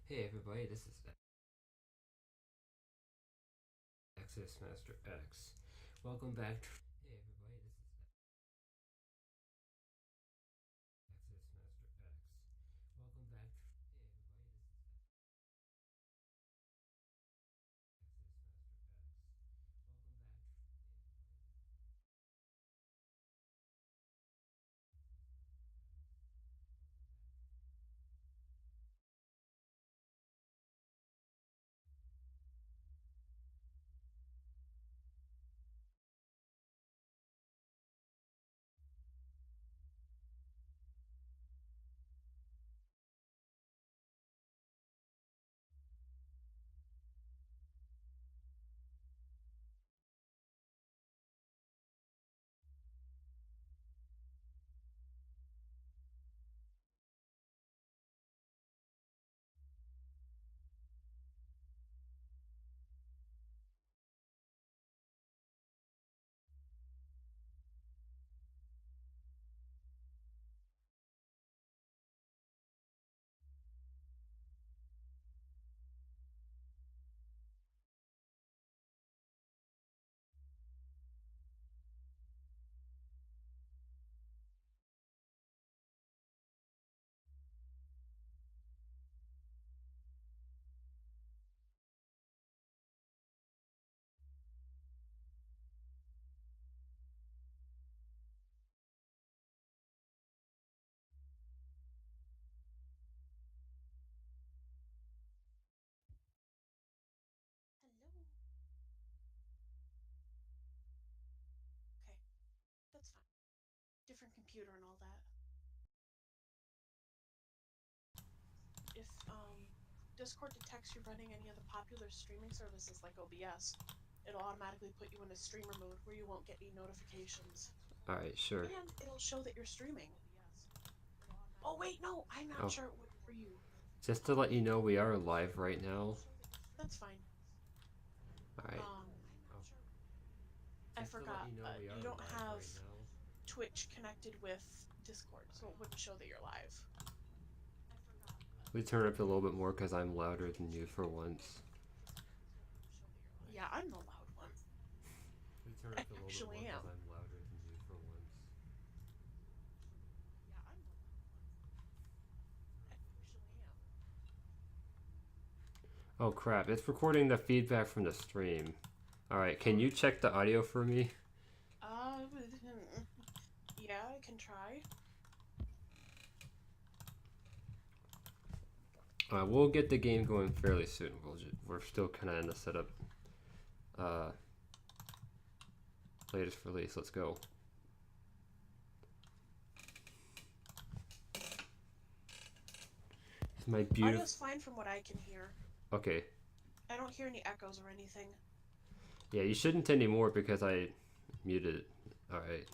Hey everybody, this is XEspmasterX. Welcome back to Hey everybody, this is XEspmasterX. Welcome back to Hey everybody, this is XEspmasterX. Welcome back to Hello. Okay, that's fine. Different computer and all that. If Discord detects you running any of the popular streaming services like OBS, it'll automatically put you in a streamer mode where you won't get any notifications. Alright, sure. And it'll show that you're streaming. Oh wait, no, I'm not Oh, sure it would for you. just to let you know, we are live right now. That's fine. Alright. Um, Oh, I just to let forgot. you know, we You are don't live have right now. Twitch connected with Discord, so it wouldn't show that you're live. We turn up a little bit more because I'm louder than you for once. Yeah, I'm the loud one. We turn I up a little bit more actually because am. I'm louder than you for once. I actually am. Oh crap, it's recording the feedback from the stream. Alright, can you check the audio for me? Uh, yeah, I can try. We'll get the game going fairly soon. We're still kind of in the setup. Uh, latest release. Let's go. It's my beautiful. Audio's fine from what I can hear. Okay. I don't hear any echoes or anything. Yeah, you shouldn't anymore because I muted it. All right.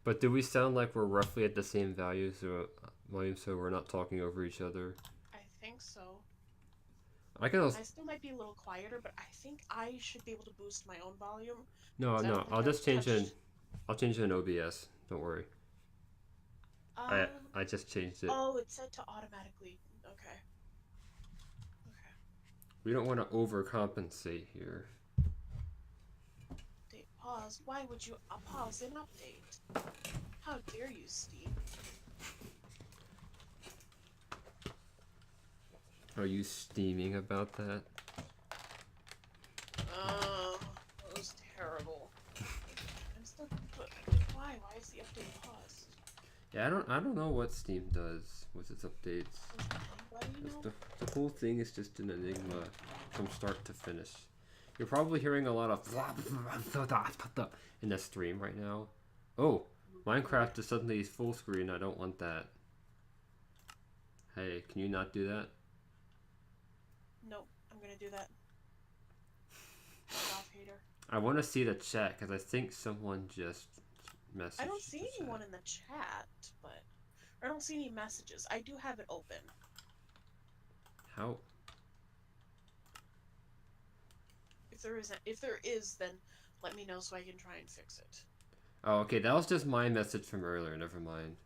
But do we sound like we're roughly at the same value, so volume, so we're not talking over each other? I think so. I can also. I still might be a little quieter, but I think I should be able to boost my own volume No, because I no. don't think I'll I've just change it. touched. I'll change it in OBS. Don't worry. I Um. I just changed it. Oh, it's set to automatically. Okay. Okay. We don't want to overcompensate here. Update pause. Why would you pause an update? How dare you, Steam? Are you steaming about that? That was terrible. I'm still. But why? Why is the update paused? Yeah, I don't know what Steam does with its updates. Does anybody know? The whole thing is just an enigma from start to finish. You're probably hearing a lot of in the stream right now. Oh, Minecraft is suddenly full screen. I don't want that. Hey, can you not do that? Nope. I'm gonna do that. Fuck off, hater. I want to see the chat because I think someone just messaged I don't see the anyone chat. in the chat, but I don't see any messages. I do have it open. How? If there is, then let me know so I can try and fix it. Oh, okay. That was just my message from earlier. Never mind.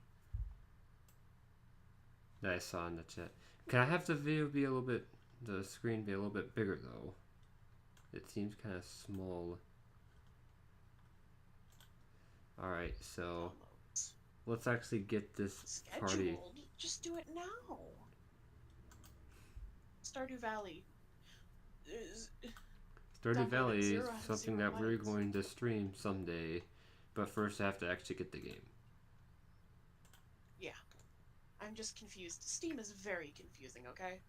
That I saw in the chat. Can I have the video be a little bit, the screen be a little bit bigger though? It seems kind of small. Alright, so Downloads. let's actually get this party. Scheduled? Just do it now. Stardew Valley. Stardew Download Valley at is zero, has something zero that we're likes. going to stream someday, but first I have to actually get the game. Yeah. I'm just confused. Steam is very confusing, okay?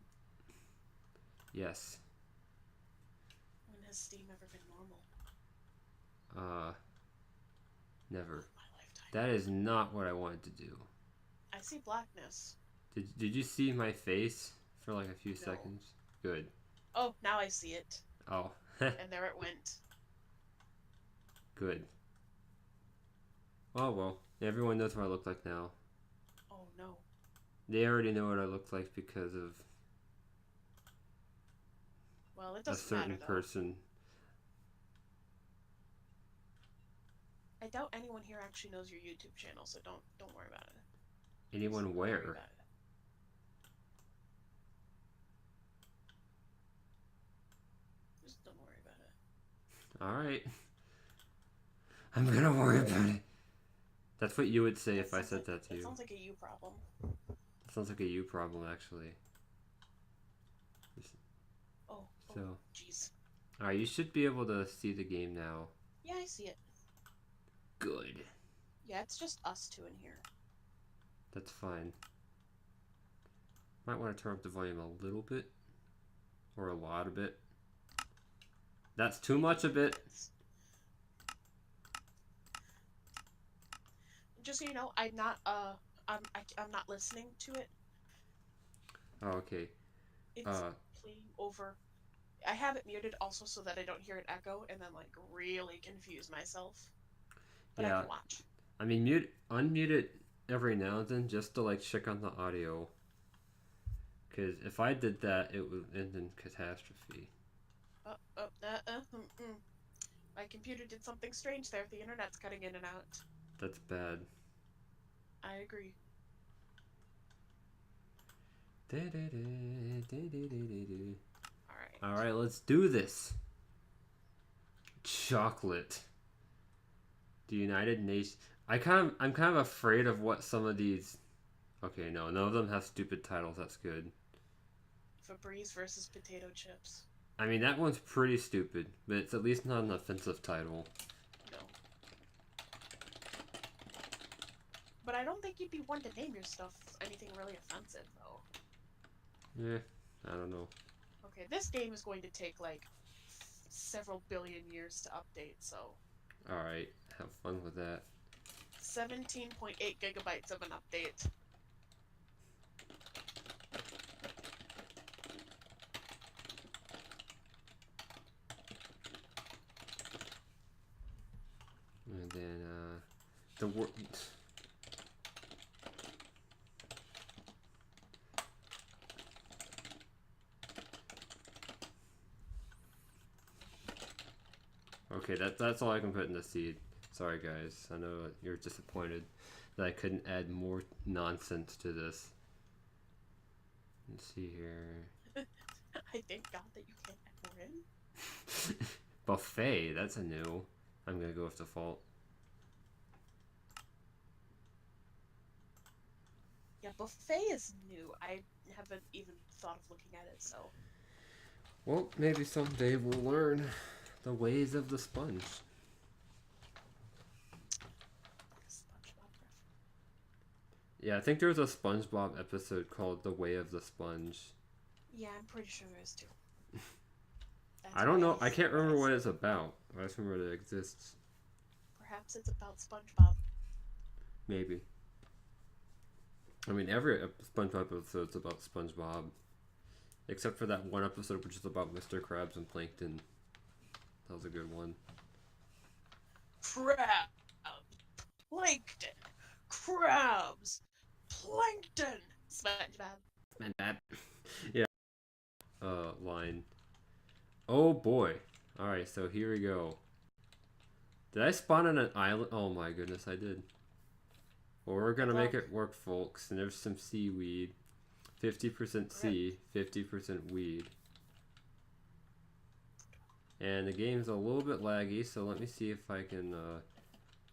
Yes. When has Steam ever been normal? Never. Not in my lifetime. That is not what I wanted to do. I see blackness. Did you see my face for like a few No. seconds? Good. Oh, now I see it. Oh. And there it went. Good. Oh well. Everyone knows what I look like now. Oh no. They already know what I look like because of Well, it a doesn't certain matter though. person. I doubt anyone here actually knows your YouTube channel, so don't worry about it. Anyone Don't worry where? about it. Just don't worry about it. Alright. I'm gonna worry about it. That's what you would say if I said that to That you. sounds like a you problem. Sounds like a you problem, actually. Oh, So. jeez. Alright, you should be able to see the game now. Yeah, I see it. Good. Yeah, it's just us two in here. That's fine. Might want to turn up the volume a little bit. Or a lot of it. That's too much of it. Just so you know, I'm not listening to it. Oh, okay. It's playing over. I have it muted also so that I don't hear it echo and then like really confuse myself. But yeah. I can watch. I mean, unmute it every now and then just to like check on the audio. Because if I did that, it would end in catastrophe. My computer did something strange there. The internet's cutting in and out. That's bad. I agree. Alright. Alright, let's do this. Chocolate. The United Nations. I'm kind of afraid of what some of these. Okay, no, none of them have stupid titles. That's good. Febreze versus potato chips. I mean, that one's pretty stupid, but it's at least not an offensive title. No. But I don't think you'd be one to name your stuff anything really offensive, though. Yeah, I don't know. Okay, this game is going to take like several billion years to update, so. Alright, have fun with that. 17.8 gigabytes of an update. And then, the word. Okay, that's all I can put in the seed. Sorry guys, I know you're disappointed that I couldn't add more nonsense to this. Let's see here. I thank God that you can't add more in. Buffet, that's a new. I'm gonna go with default. Yeah, buffet is new. I haven't even thought of looking at it, so. Well, maybe someday we'll learn the ways of the sponge. SpongeBob reference. Yeah, I think there was a SpongeBob episode called The Way of the Sponge. Yeah, I'm pretty sure there is too. I don't know. I can't remember what it's about. I just remember that it exists. Perhaps it's about SpongeBob. Maybe. I mean, every SpongeBob episode's about SpongeBob. Except for that one episode which is about Mr. Krabs and Plankton. That was a good one. Crab! Plankton! Crabs! Plankton! SpongeBob. And that. Yeah. Line. Oh boy. Alright, so here we go. Did I spawn on an island? Oh my goodness, I did. Well, we're gonna make it work, folks. And there's some seaweed. 50% sea, 50% weed. And the game's a little bit laggy, so let me see if I can.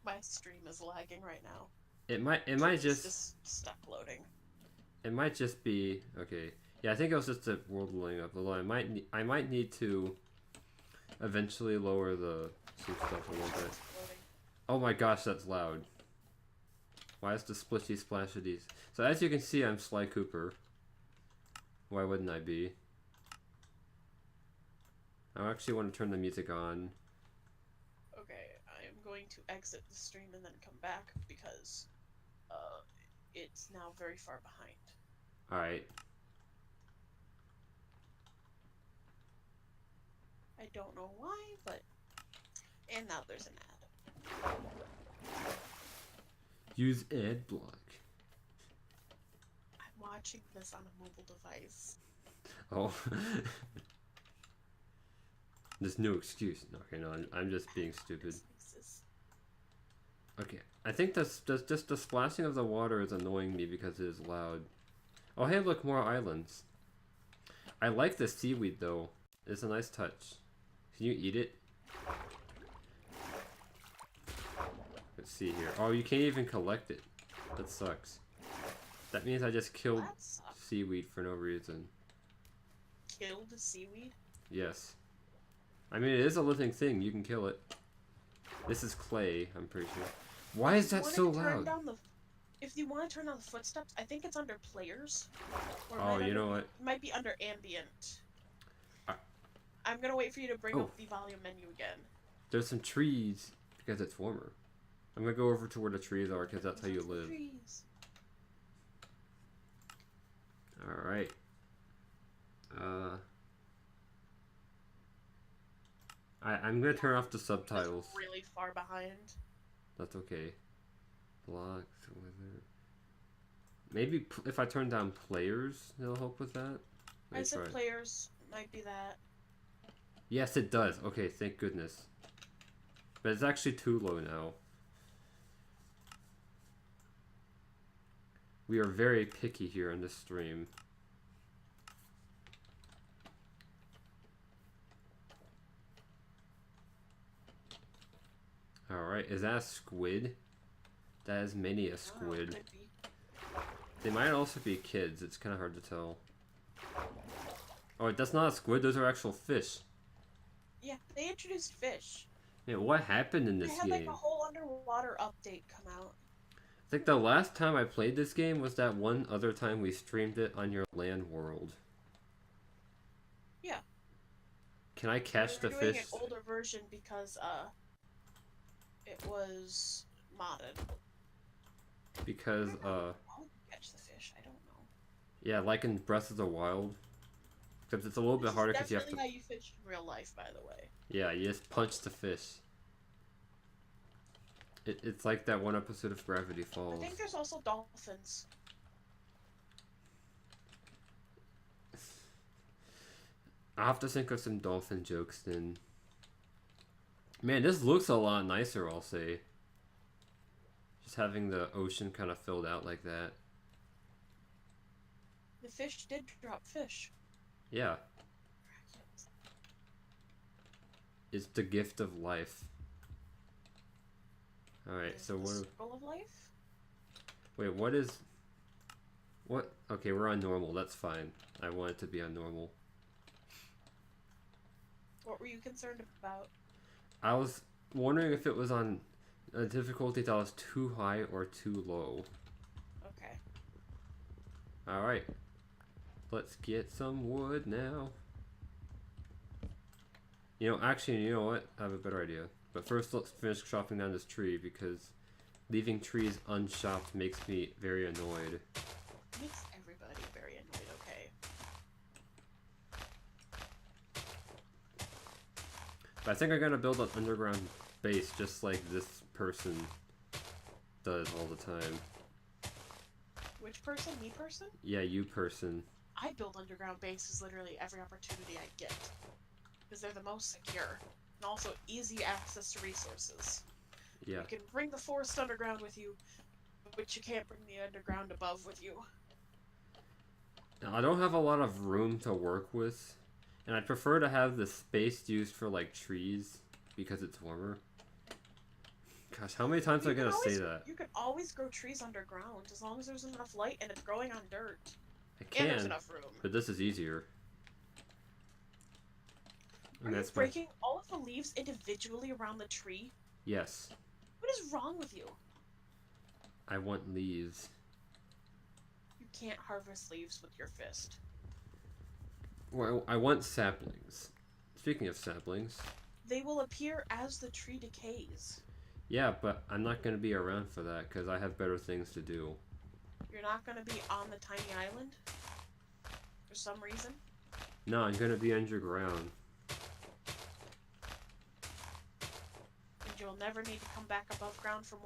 My stream is lagging right now. It might It's just stuck loading. It might just be okay. Yeah, I think it was just a world loading up. Although I might need to eventually lower some stuff a little bit. Oh my gosh, that's loud. Why is the splishy splash of these? So as you can see, I'm Sly Cooper. Why wouldn't I be? I actually want to turn the music on. Okay, I am going to exit the stream and then come back because it's now very far behind. Alright. I don't know why, but... And now there's an ad. Use ad block. I'm watching this on a mobile device. Oh. There's no excuse. Okay, no, I'm just being stupid. Okay, I think just the splashing of the water is annoying me because it is loud. Oh, hey, look, more islands. I like the seaweed, though. It's a nice touch. Can you eat it? Let's see here. Oh, you can't even collect it. That sucks. That means I just killed seaweed for no reason. Killed seaweed? Yes. I mean, it is a living thing. You can kill it. This is clay, I'm pretty sure. Why is that so loud? If you want to turn down the footsteps, I think it's under players. Oh, you know what? It might be under ambient. I'm gonna wait for you to bring up the volume menu again. There's some trees because it's warmer. I'm gonna go over to where the trees are because that's how you live. Alright. I'm gonna turn off the subtitles. It's really far behind. That's okay. Blocks, whether... Maybe if I turn down players, it'll help with that. I said players might be that. Yes, it does. Okay, thank goodness. But it's actually too low now. We are very picky here on this stream. Alright, is that a squid? That is many a squid. They might also be kids, it's kind of hard to tell. Oh, that's not a squid, those are actual fish. Yeah, they introduced fish. Man, what happened in this game? They had like a whole underwater update come out. I think the last time I played this game was that one other time we streamed it on your land world. Yeah. Can I catch the fish? We're doing an older version because, it was modded. Because, How would you catch the fish? I don't know. Yeah, like in Breath of the Wild. Except it's a little bit harder because you have to... That's how you fish in real life, by the way. Yeah, you just punch the fish. It's like that one episode of Gravity Falls. I think there's also dolphins. I'll have to think of some dolphin jokes then. Man, this looks a lot nicer, I'll say. Just having the ocean kind of filled out like that. The fish did drop fish. Yeah. It's the gift of life. Alright, so what... Circle of life? Wait, what is... What? Okay, we're on normal. That's fine. I want it to be on normal. What were you concerned about? I was wondering if it was on a difficulty that was too high or too low. Okay. Alright. Let's get some wood now. You know, actually, you know what? I have a better idea. But first, let's finish chopping down this tree because leaving trees unshopped makes me very annoyed. Makes everybody very annoyed, okay? But I think I'm gonna build an underground base just like this person does all the time. Which person? Me person? Yeah, you person. I build underground bases literally every opportunity I get. Because they're the most secure. And also easy access to resources. Yeah. You can bring the forest underground with you, but you can't bring the underground above with you. I don't have a lot of room to work with, and I'd prefer to have the space used for like trees because it's warmer. Gosh, how many times am I gonna say that? You can always grow trees underground as long as there's enough light and it's growing on dirt. I And there's can, enough room. but this is easier. Are you breaking all of the leaves individually around the tree? Yes. What is wrong with you? I want leaves. You can't harvest leaves with your fist. Well, I want saplings. Speaking of saplings. They will appear as the tree decays. Yeah, but I'm not going to be around for that because I have better things to do. You're not going to be on the tiny island? For some reason? No, I'm going to be underground. And you'll never need to come back above ground for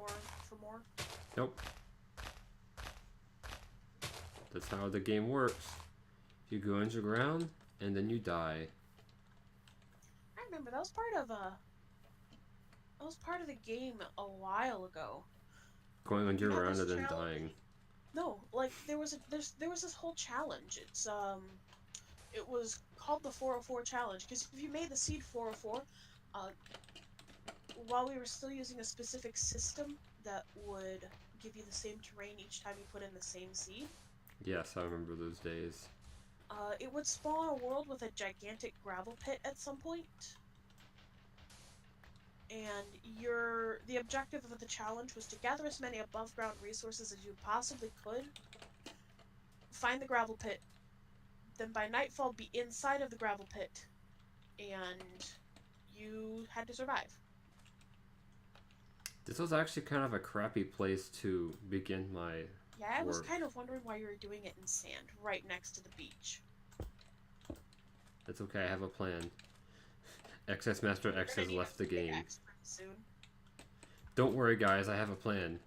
more? Nope. That's how the game works. You go underground, and then you die. I remember that was part of the game a while ago. Going underground and then dying. No, like there was this whole challenge. It was called the 404 challenge because if you made the seed 404, while we were still using a specific system that would give you the same terrain each time you put in the same seed. Yes, I remember those days. It would spawn a world with a gigantic gravel pit at some point. And the objective of the challenge was to gather as many above ground resources as you possibly could, find the gravel pit, then by nightfall be inside of the gravel pit, and you had to survive. This was actually kind of a crappy place to begin my Yeah, I was work. kind of wondering why you were doing it in sand, right next to the beach. It's okay, I have a plan. XEspmasterX has left the game. Soon. Don't worry guys, I have a plan.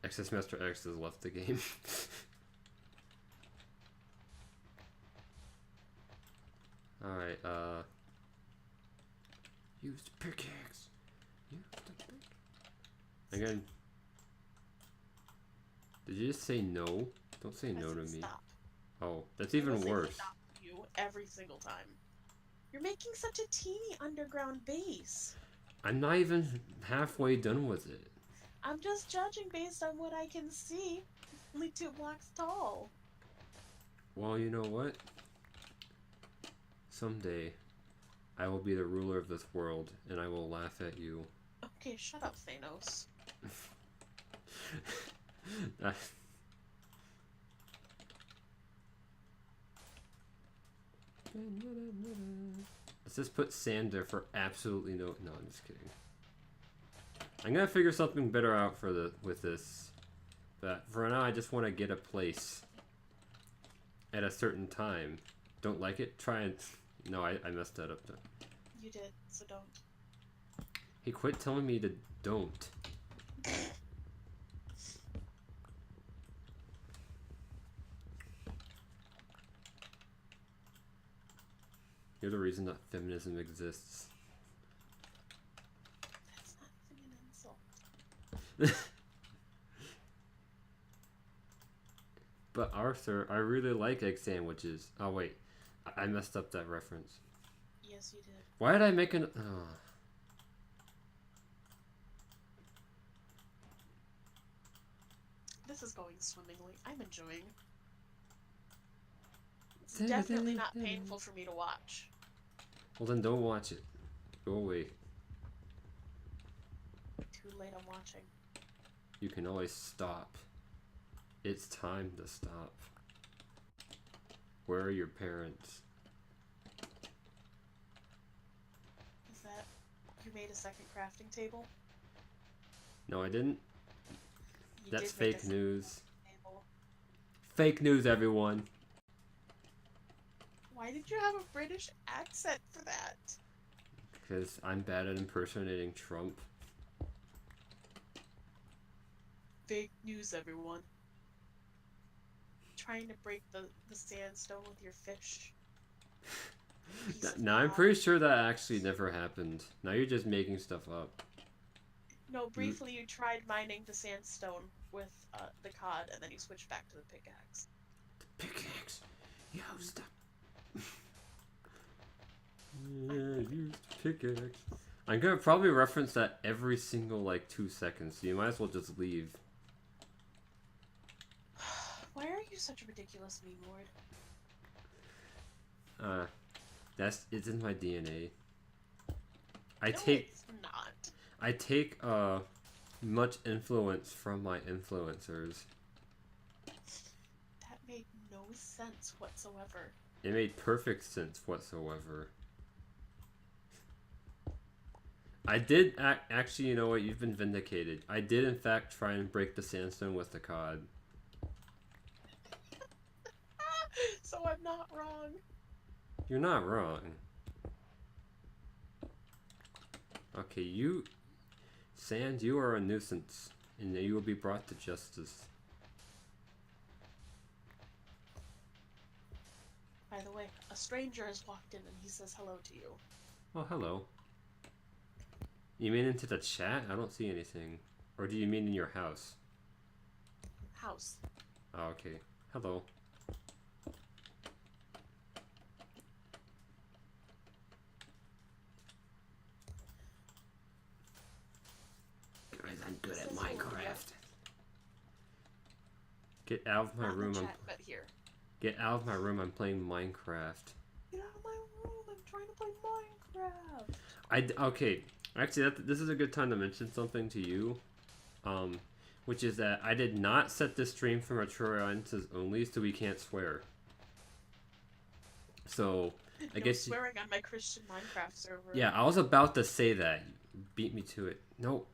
XEspmasterX has left the game. Alright, use the pickaxe. Use the pickaxe. Again. Did you just say no? Don't say no to me. Stop. Oh, that's even worse. Stop you every single time. You're making such a teeny underground base. I'm not even halfway done with it. I'm just judging based on what I can see. Only 2 blocks tall. Well, you know what? Someday, I will be the ruler of this world, and I will laugh at you. Okay, shut up, Thanos. Let's just put sand there for absolutely no. No, I'm just kidding. I'm gonna figure something better out with this. But for now, I just want to get a place at a certain time. Don't like it? Try and. No, I messed that up. You did, so don't. Hey, quit telling me to don't. You're the reason that feminism exists. That's not even an insult. But Arthur, I really like egg sandwiches. Oh wait, I messed up that reference. Yes, you did. Why did I make an? Oh. This is going swimmingly. I'm enjoying. It's definitely not painful for me to watch. Well then, don't watch it. Go away. Too late. I'm watching. You can always stop. It's time to stop. Where are your parents? Is that you made a second crafting table? No, I didn't. You That's did make a fake second news. crafting table. Fake news, everyone. Why did you have a British accent for that? Because I'm bad at impersonating Trump. Fake news, everyone. Trying to break the sandstone with your fish. Now I'm pretty sure that actually never happened. Now you're just making stuff up. No, briefly you tried mining the sandstone with the cod, and then you switched back to the pickaxe. The pickaxe. Used. Yeah, used pickaxe. I'm gonna probably reference that every single like 2 seconds, so you might as well just leave. Why are you such a ridiculous meme lord? It's in my DNA. It's not. I take much influence from my influencers. That made no sense whatsoever. It made perfect sense whatsoever. I did actually, you know what? You've been vindicated. I did in fact try and break the sandstone with the cod. So I'm not wrong. You're not wrong. Okay, Sand, you are a nuisance, and you will be brought to justice. By the way, a stranger has walked in and he says hello to you. Oh, hello. You mean into the chat? I don't see anything. Or do you mean in your house? House. Oh, okay. Hello. Guys, I'm good at Minecraft. Get out of my room. But here. Get out of my room. I'm playing Minecraft. Get out of my room. I'm trying to play Minecraft. Okay. Actually, this is a good time to mention something to you. Which is that I did not set this stream for mature audiences only, so we can't swear. So, I guess swearing on my Christian Minecraft server. Yeah, I was about to say that. You beat me to it. No.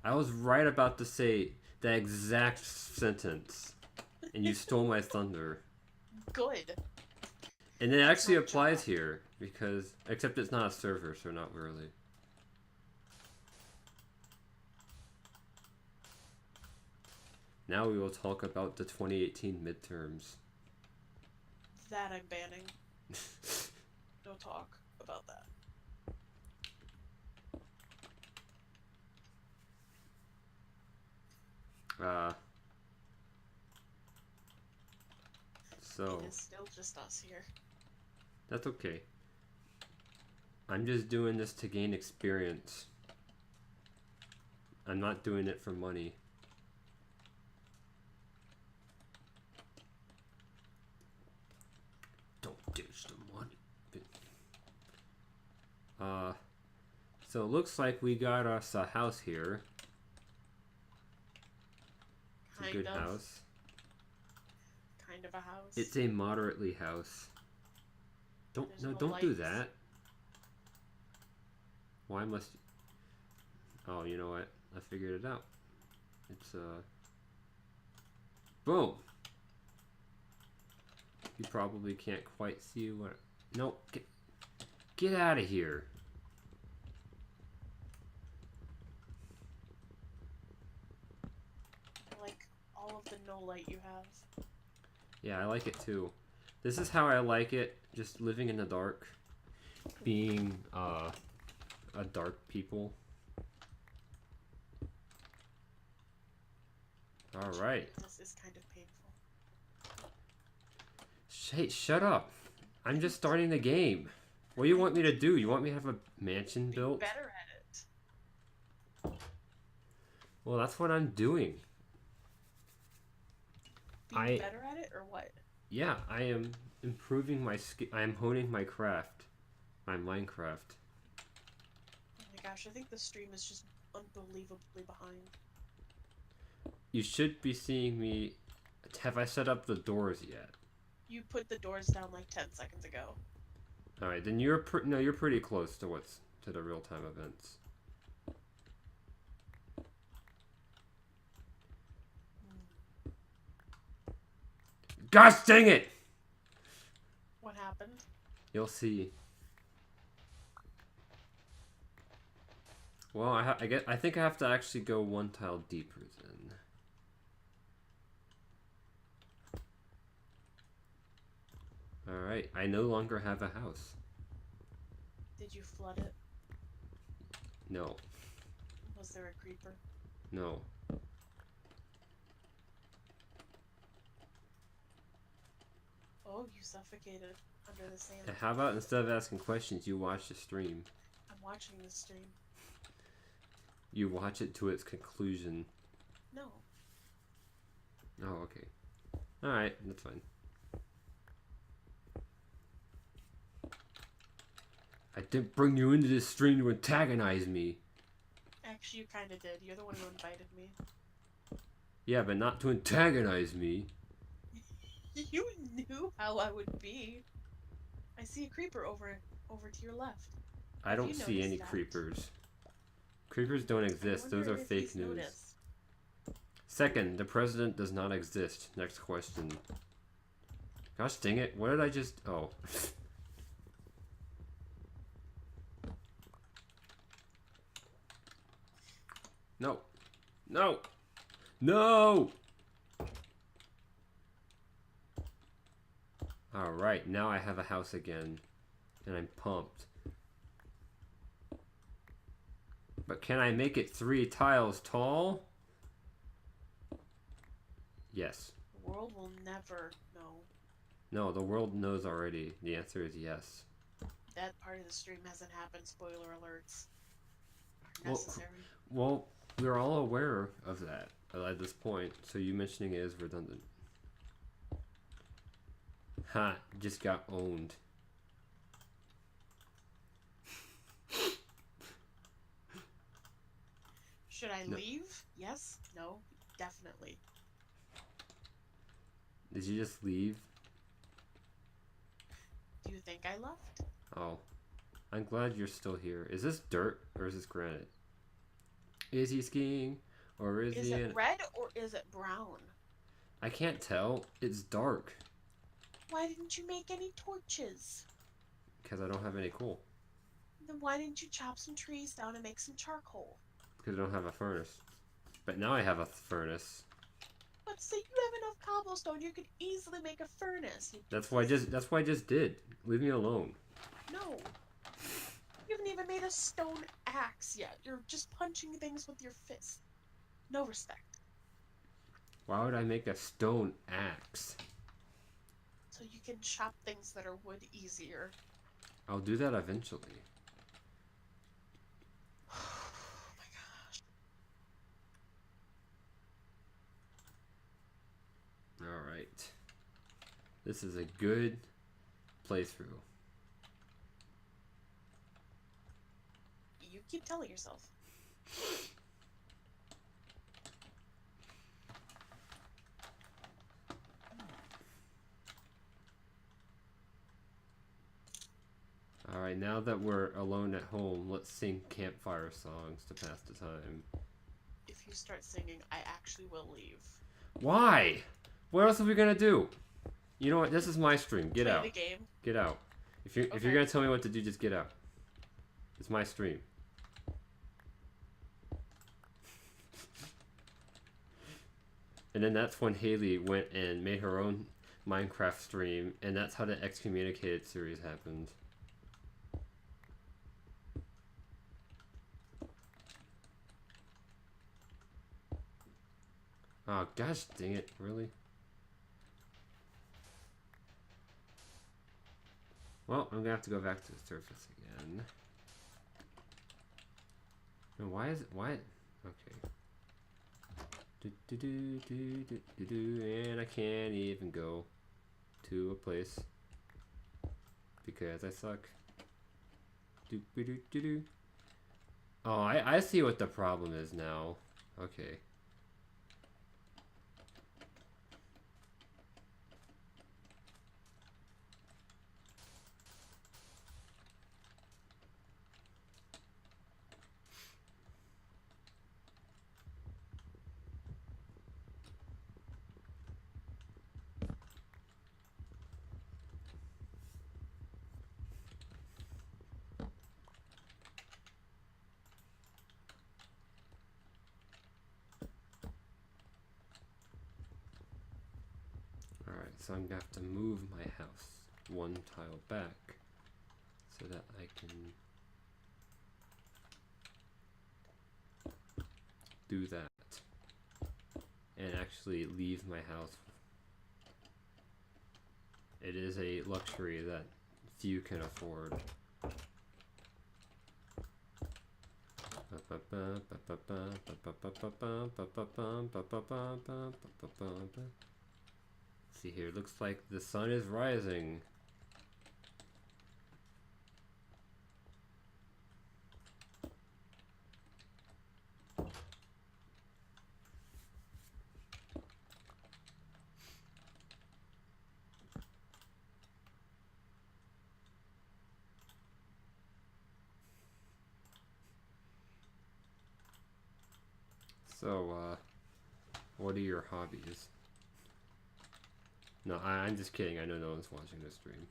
I was right about to say the exact sentence, and you stole my thunder. Good. And it actually applies here, because, except it's not a server, so not really. Now we will talk about the 2018 midterms. That I'm banning. No talk about that. So it is still just us here. That's okay. I'm just doing this to gain experience. I'm not doing it for money. Don't ditch the money. So it looks like we got us a house here. It's a good house. Kind of a house. It's a moderately house. Don't do that. Why must you? Oh, you know what? I figured it out. It's boom. You probably can't quite see what. No, get out of here. I like all of the no light you have. Yeah, I like it too. This is how I like it. Just living in the dark, being a dark people. All right. This is kind of painful. Hey, shut up! I'm just starting the game. What do you want me to do? You want me to have a mansion built? Be better at it. Well, that's what I'm doing. Being better at it, or what? Yeah, I am improving my skill. I am honing my craft. My Minecraft. Oh my gosh, I think the stream is just unbelievably behind. You should be seeing me. Have I set up the doors yet? You put the doors down like 10 seconds ago. All right, then you're pretty close to the real-time events. Gosh dang it! What happened? You'll see. Well, I think I have to actually go one tile deeper then. Alright, I no longer have a house. Did you flood it? No. Was there a creeper? No. Oh, you suffocated under the sand. And how about instead of asking questions, you watch the stream? I'm watching the stream. You watch it to its conclusion. No. Oh, okay. Alright, that's fine. I didn't bring you into this stream to antagonize me. Actually, you kind of did. You're the one who invited me. Yeah, but not to antagonize me. You knew how I would be. I see a creeper over to your left. I don't You see noticed any that. creepers. Creepers don't exist. Those wonder are if fake he's news. noticed. Second, the president does not exist. Next question. Gosh dang it. What did I just... Oh. No. No. No! Alright, now I have a house again. And I'm pumped. But can I make it 3 tiles tall? Yes. The world will never know. No, the world knows already. The answer is yes. That part of the stream hasn't happened. Spoiler alerts are Well, necessary. Well, we're all aware of that at this point, so you mentioning it is redundant. Ha, just got owned. Should I No. leave? Yes? No? Definitely. Did you just leave? Do you think I left? Oh. I'm glad you're still here. Is this dirt or is this granite? Is he skiing or is Is he it in... red or is it brown? I can't tell. It's dark. Why didn't you make any torches? Because I don't have any coal. Then why didn't you chop some trees down and make some charcoal? Because I don't have a furnace. But now I have a furnace. But say you have enough cobblestone, you could easily make a furnace. That's why I just did. Leave me alone. No. You haven't even made a stone axe yet. You're just punching things with your fist. No respect. Why would I make a stone axe? So you can chop things that are wood easier. I'll do that eventually. Oh my gosh. Alright. This is a good playthrough. You keep telling yourself. Alright, now that we're alone at home, let's sing campfire songs to pass the time. If you start singing, I actually will leave. Why? What else are we gonna do? You know what? This is my stream. Get Play out. the game. Get out. If you're Okay. gonna tell me what to do, just get out. It's my stream. And then that's when Haley went and made her own Minecraft stream, and that's how the Excommunicated series happened. Oh, gosh dang it, really? Well, I'm gonna have to go back to the surface again. And why is it, why? Okay. And I can't even go to a place because I suck. Oh, I see what the problem is now. Okay. Alright, so I'm gonna have to move my house one tile back so that I can do that and actually leave my house It is a luxury that few can afford. See here, looks like the sun is rising. So, what are your hobbies? No, I'm just kidding. I know no one's watching this stream.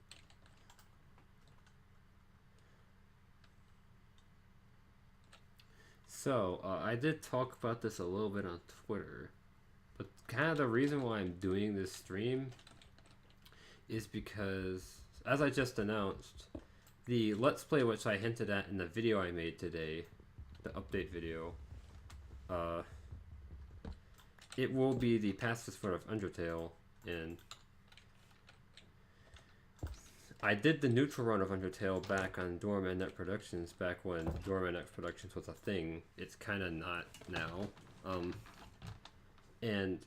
So, I did talk about this a little bit on Twitter, but kind of the reason why I'm doing this stream is because, as I just announced, the Let's Play which I hinted at in the video I made today, the update video, it will be the fastest foot of Undertale, and I did the neutral run of Undertale back on Doorman Net Productions, back when Doorman Net Productions was a thing. It's kind of not now. And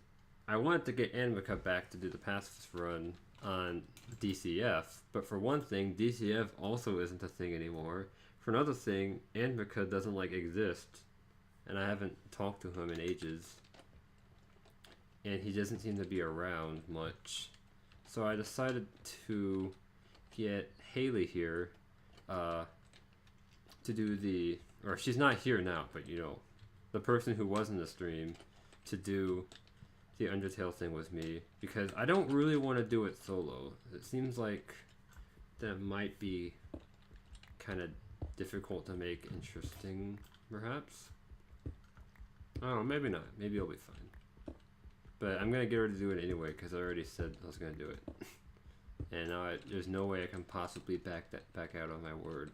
I wanted to get Animica back to do the fastest run on DCF, but for one thing, DCF also isn't a thing anymore. For another thing, Animica doesn't exist, and I haven't talked to him in ages. And he doesn't seem to be around much. So I decided to get Haley here to do the, or she's not here now, but you know, the person who was in the stream to do the Undertale thing with me, because I don't really want to do it solo. It seems like that might be kind of difficult to make interesting, perhaps. I don't know, maybe not. Maybe it'll be fine. But I'm gonna get her to do it anyway because I already said I was gonna do it, and now there's no way I can possibly back out on my word.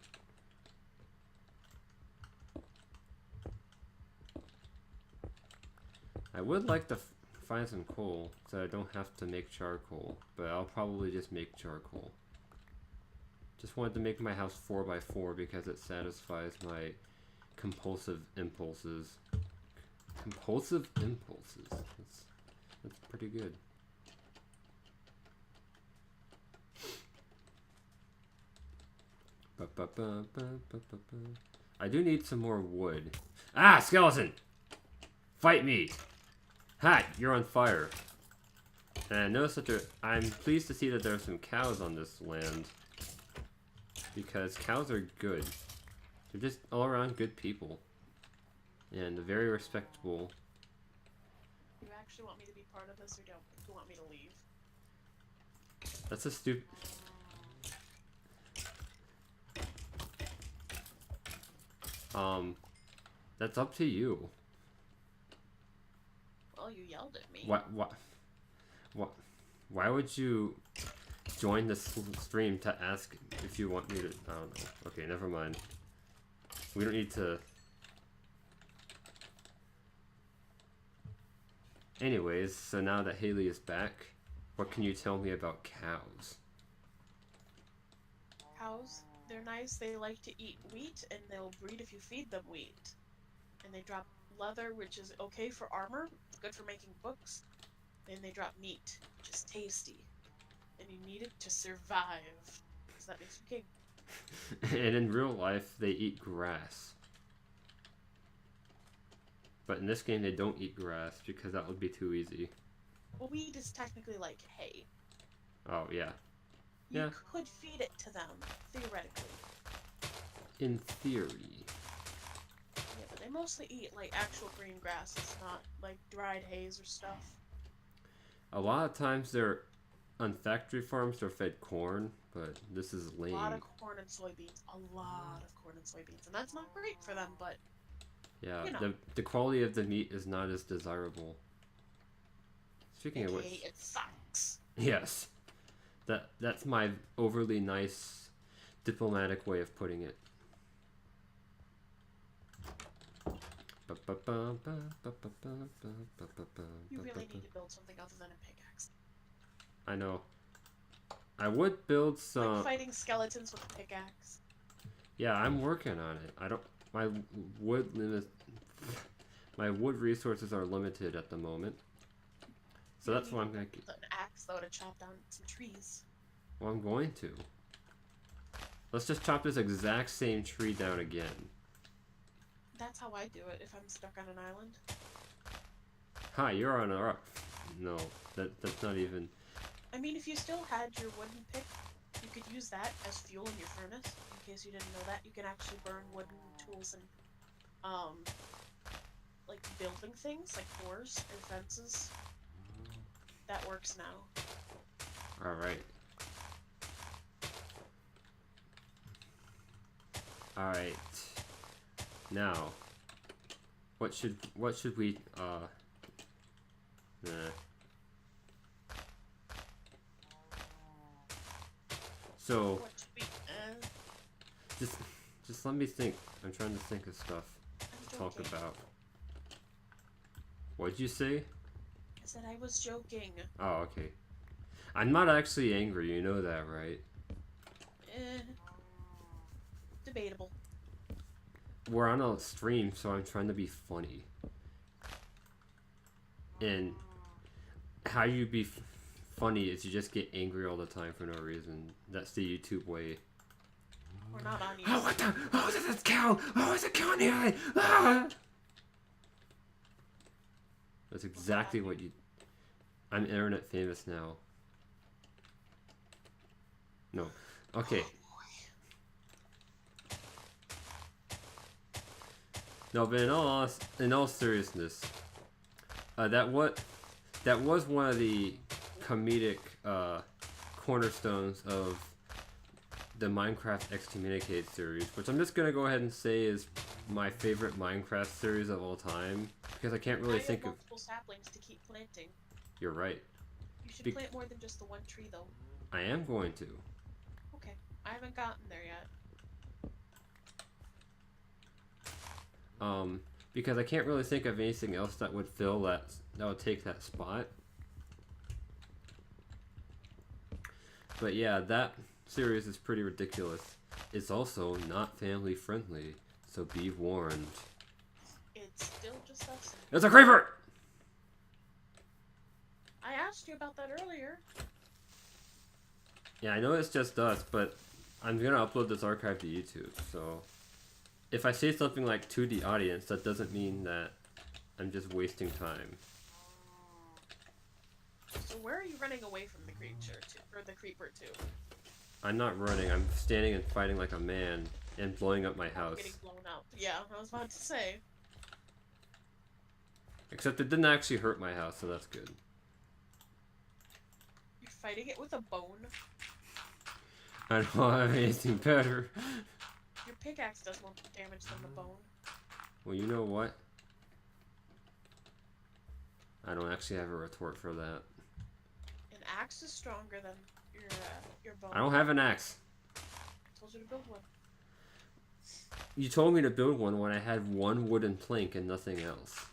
I would like to find some coal so I don't have to make charcoal, but I'll probably just make charcoal. Just wanted to make my house 4x4 because it satisfies my compulsive impulses. Compulsive impulses. That's pretty good. I do need some more wood. Ah, skeleton! Fight me! Hi, you're on fire. And I noticed that I'm pleased to see that there are some cows on this land. Because cows are good. They're just all around good people. And very respectable. You actually want me to be part of this, or don't you want me to leave? That's a stupid... That's up to you. Well, you yelled at me. Why would you join this stream to ask if you want me to... I don't know. Okay, never mind. We don't need to... Anyways, so now that Haley is back, what can you tell me about cows? Cows, they're nice. They like to eat wheat, and they'll breed if you feed them wheat. And they drop leather, which is okay for armor, good for making books. And they drop meat, which is tasty. And you need it to survive, because that makes you king. And in real life, they eat grass. But in this game, they don't eat grass, because that would be too easy. Well, wheat is technically like hay. Oh, yeah. You could feed it to them, theoretically. In theory. Yeah, but they mostly eat, actual green grass. It's not, dried hays or stuff. A lot of times they're on factory farms, they're fed corn, but this is lame. A lot of corn and soybeans. A lot of corn and soybeans. And that's not great for them, but... Yeah, you know. the quality of the meat is not as desirable. Speaking of which... it sucks. Yes. That's my overly nice diplomatic way of putting it. You really need to build something other than a pickaxe. I know. I would build Like some. fighting skeletons with a pickaxe. Yeah, I'm working on it. I don't. My wood limit. My wood resources are limited at the moment. So that's why I'm gonna. An axe though to chop down some trees. Well, I'm going to. Let's just chop this exact same tree down again. That's how I do it if I'm stuck on an island. Hi, you're on a. No, that's not even. I mean, if you still had your wooden pick, you could use that as fuel in your furnace. In case you didn't know that, you can actually burn wooden tools and, like building things, like doors and fences. That works now. All right. All right. Now, what should we Nah. So What should we, just let me think. I'm trying to think of stuff to talk joking. about. What'd you say? I said I was joking. Oh, okay. I'm not actually angry, you know that, right? Debatable. We're on a stream, so I'm trying to be funny. And how you be funny is you just get angry all the time for no reason. That's the YouTube way. We're not on YouTube. Oh, what the? Oh, there's a cow! Oh, there's a cow in the eye! Ah! That's exactly what you... I'm internet famous now. No. Okay. No, but in all seriousness, that was one of the comedic cornerstones of the Minecraft Excommunicate series, which I'm just gonna go ahead and say is my favorite Minecraft series of all time, because I can't really think of multiple saplings to keep planting. You're right. You should plant more than just the one tree, though. I am going to. Okay, I haven't gotten there yet. Because I can't really think of anything else that would fill that would take that spot. But yeah, that series is pretty ridiculous. It's also not family friendly, so be warned. It's still just us. It's a creeper! I asked you about that earlier. Yeah, I know it's just us, but I'm gonna upload this archive to YouTube, so if I say something like to the audience, that doesn't mean that I'm just wasting time. So where are you running away from the creature to, or the creeper to? I'm not running, I'm standing and fighting like a man and blowing up my house. Getting blown up. Yeah, I was about to say. Except it didn't actually hurt my house, so that's good. You're fighting it with a bone? I don't have anything better. Your pickaxe does more damage than the bone. Well, you know what? I don't actually have a retort for that. An axe is stronger than your bone. I don't have an axe. I told you to build one. You told me to build one when I had one wooden plank and nothing else.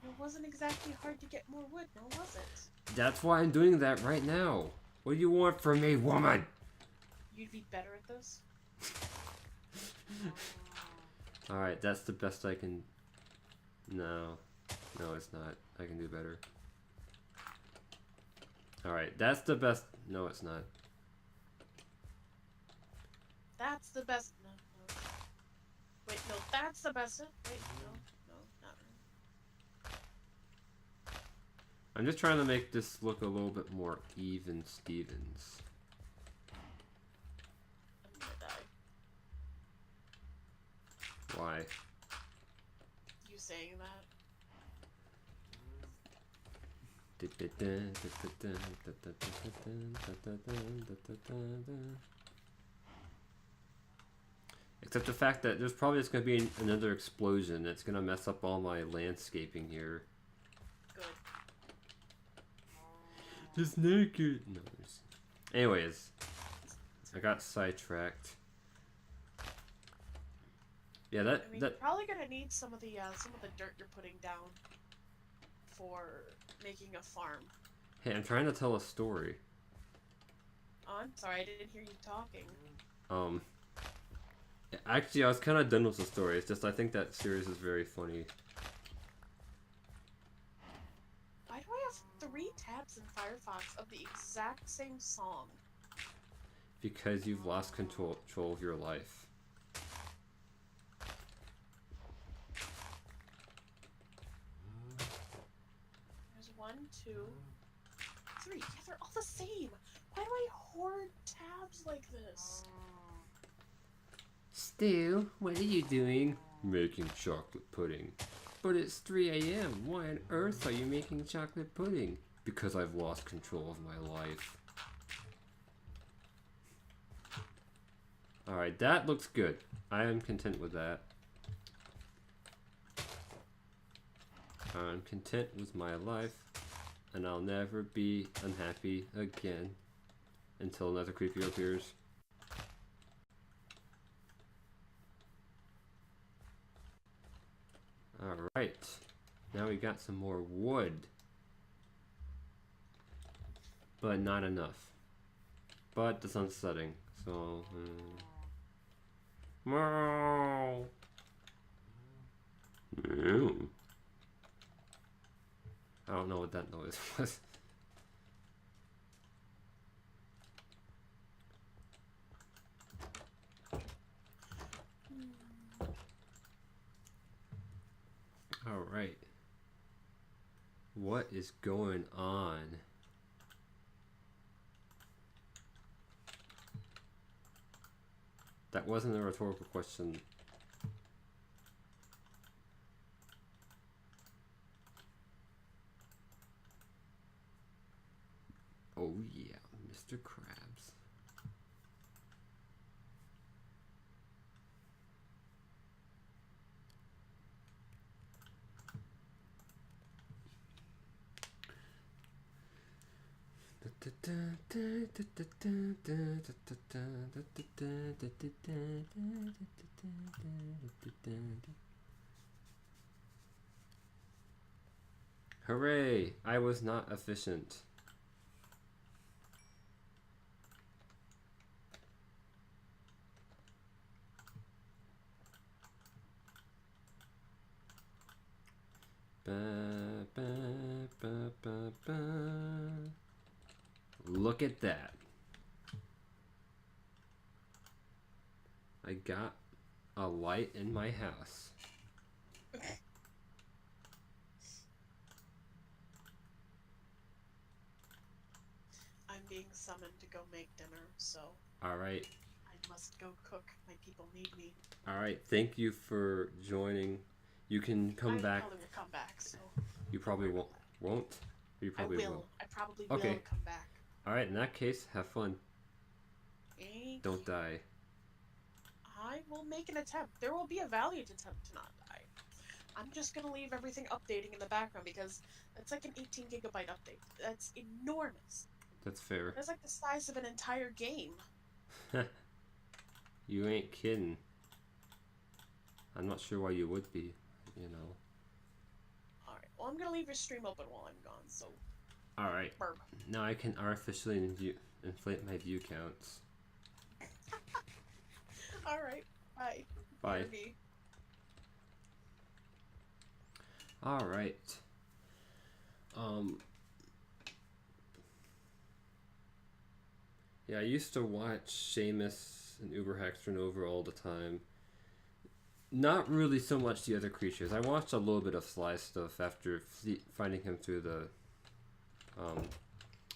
It wasn't exactly hard to get more wood, no, was it? That's why I'm doing that right now. What do you want from me, woman? You'd be better at this. Alright, that's the best I can... No. No, it's not. I can do better. Alright, that's the best... No, it's not. That's the best. No, no. Wait, no, that's the best. Wait, no, no, not really. I'm just trying to make this look a little bit more even Stevens. I'm gonna die. Why? You saying that? Except the fact that there's probably just going to be another explosion that's going to mess up all my landscaping here. Good. Just naked. No, anyways, I got sidetracked. Yeah, I mean, you're probably gonna need some of the dirt you're putting down for making a farm. Hey, I'm trying to tell a story. I'm sorry, I didn't hear you talking. Actually, I was kind of done with the story. It's just I think that series is very funny. Why do I have 3 tabs in Firefox of the exact same song? Because you've lost control of your life. There's 1, 2, 3. Yeah, they're all the same. Why do I hoard tabs like this? Stu, what are you doing? Making chocolate pudding. But it's 3 a.m. Why on earth are you making chocolate pudding? Because I've lost control of my life. Alright, that looks good. I am content with that. I'm content with my life, and I'll never be unhappy again until another creeper appears. Alright, now we got some more wood, but not enough. But the sun's setting, so... Meow. Meow. I don't know what that noise was. Alright. What is going on? That wasn't a rhetorical question. Oh yeah, Mr. Krabs. Hooray! I was not efficient. Ba, ba, ba, ba, ba. Look at that. I got a light in my house. I'm being summoned to go make dinner, so... Alright. I must go cook. My people need me. Alright, thank you for joining. You can come back. I probably will come back, so... You probably won't? You probably will. I probably Okay. will come back. Alright, in that case, have fun. Don't die. I will make an attempt. There will be a valiant attempt to not die. I'm just gonna leave everything updating in the background because it's like an 18 gigabyte update. That's enormous. That's fair. That's like the size of an entire game. You ain't kidding. I'm not sure why you would be, you know. Alright, well I'm gonna leave your stream open while I'm gone, so... Alright. Burp. Now I can artificially inflate my view counts. Alright, bye. Bye. Bye. Alright. Yeah, I used to watch Seamus and Uber Hexternova all the time. Not really so much the other creatures. I watched a little bit of Sly stuff after finding him through the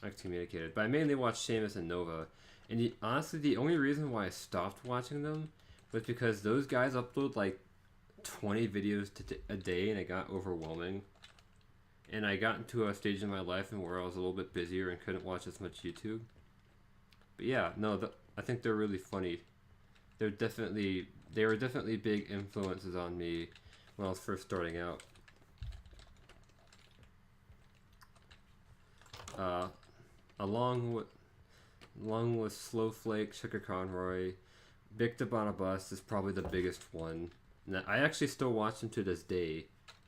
Excommunicated, but I mainly watched Seamus and Nova. And honestly, the only reason why I stopped watching them was because those guys upload like 20 videos a day, and it got overwhelming. And I got into a stage in my life where I was a little bit busier and couldn't watch as much YouTube. But yeah, no, I think they're really funny. They were definitely big influences on me when I was first starting out. Along with Slowflake, Sugar Conroy, Big Dip on a Bus is probably the biggest one. And I actually still watch him to this day.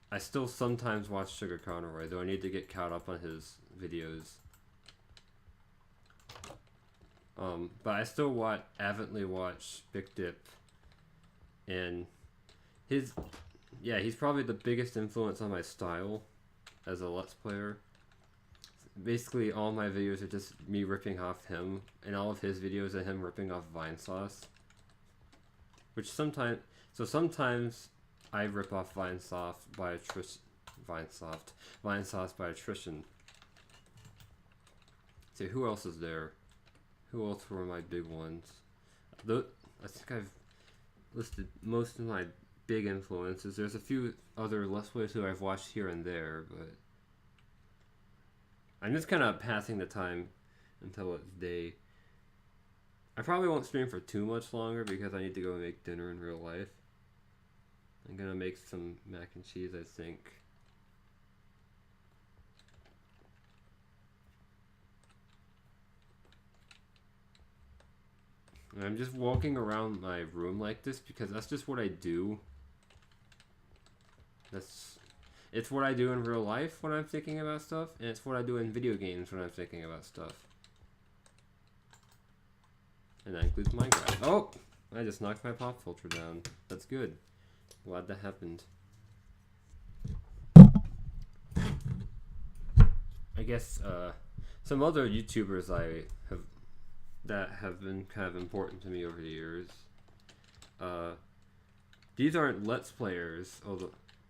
I still sometimes watch Sugar Conroy, though I need to get caught up on his videos. But I still avidly watch Big Dip, and he's probably the biggest influence on my style as a Let's Player. Basically, all my videos are just me ripping off him, and all of his videos are him ripping off Vinesauce. Which sometimes I rip off Vinesauce by attrition. See, who else is there? Who else were my big ones? I think I've listed most of my big influences. There's a few other Let's Plays who I've watched here and there, but I'm just kind of passing the time until it's day. I probably won't stream for too much longer because I need to go make dinner in real life. I'm gonna make some mac and cheese, I think. And I'm just walking around my room like this because that's just what I do. It's what I do in real life when I'm thinking about stuff, and it's what I do in video games when I'm thinking about stuff. And that includes Minecraft. Oh! I just knocked my pop filter down. That's good. Glad that happened. I guess some other YouTubers that have been kind of important to me over the years. These aren't Let's Players,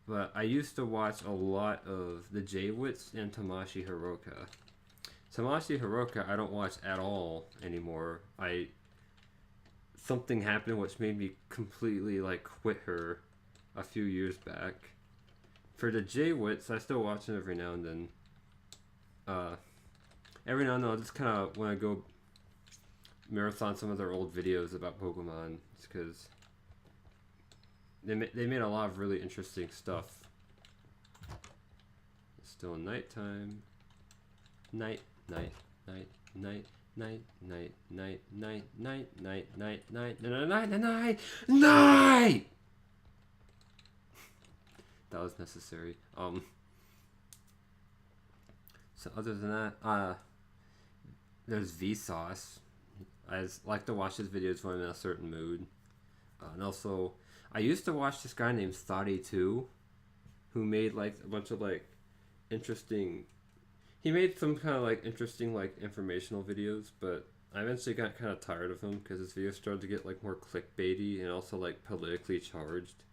but I used to watch a lot of the J-Wits and Tamashi Hiroka. Tamashi Hiroka I don't watch at all anymore. Something happened which made me completely quit her a few years back. For the J-Wits, I still watch them every now and then. Every now and then I'll just kind of want to go marathon some of their old videos about Pokemon, just because they made a lot of really interesting stuff. It's still nighttime. Night. That was necessary. So other than that, there's Vsauce. I like to watch his videos when I'm in a certain mood. And also, I used to watch this guy named Thoughty too, who made a bunch of interesting. He made some kind of interesting informational videos, but I eventually got kind of tired of him because his videos started to get more clickbaity and also politically charged,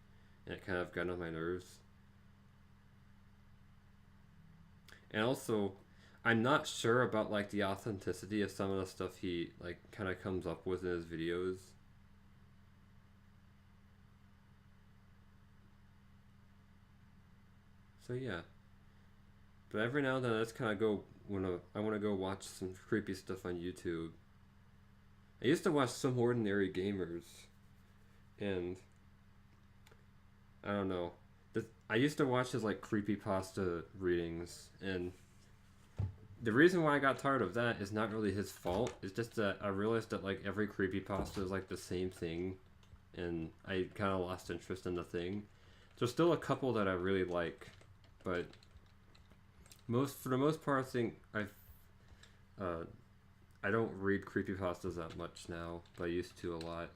and it kind of got on my nerves. And also, I'm not sure about the authenticity of some of the stuff he kind of comes up with in his videos. So yeah. But every now and then I just kind of go when I want to go watch some creepy stuff on YouTube. I used to watch Some Ordinary Gamers, and I don't know. I used to watch his creepypasta readings, and the reason why I got tired of that is not really his fault. It's just that I realized that every creepypasta is the same thing, and I kind of lost interest in the thing. There's still a couple that I really like, but for the most part, I think I don't read creepypastas that much now, but I used to a lot.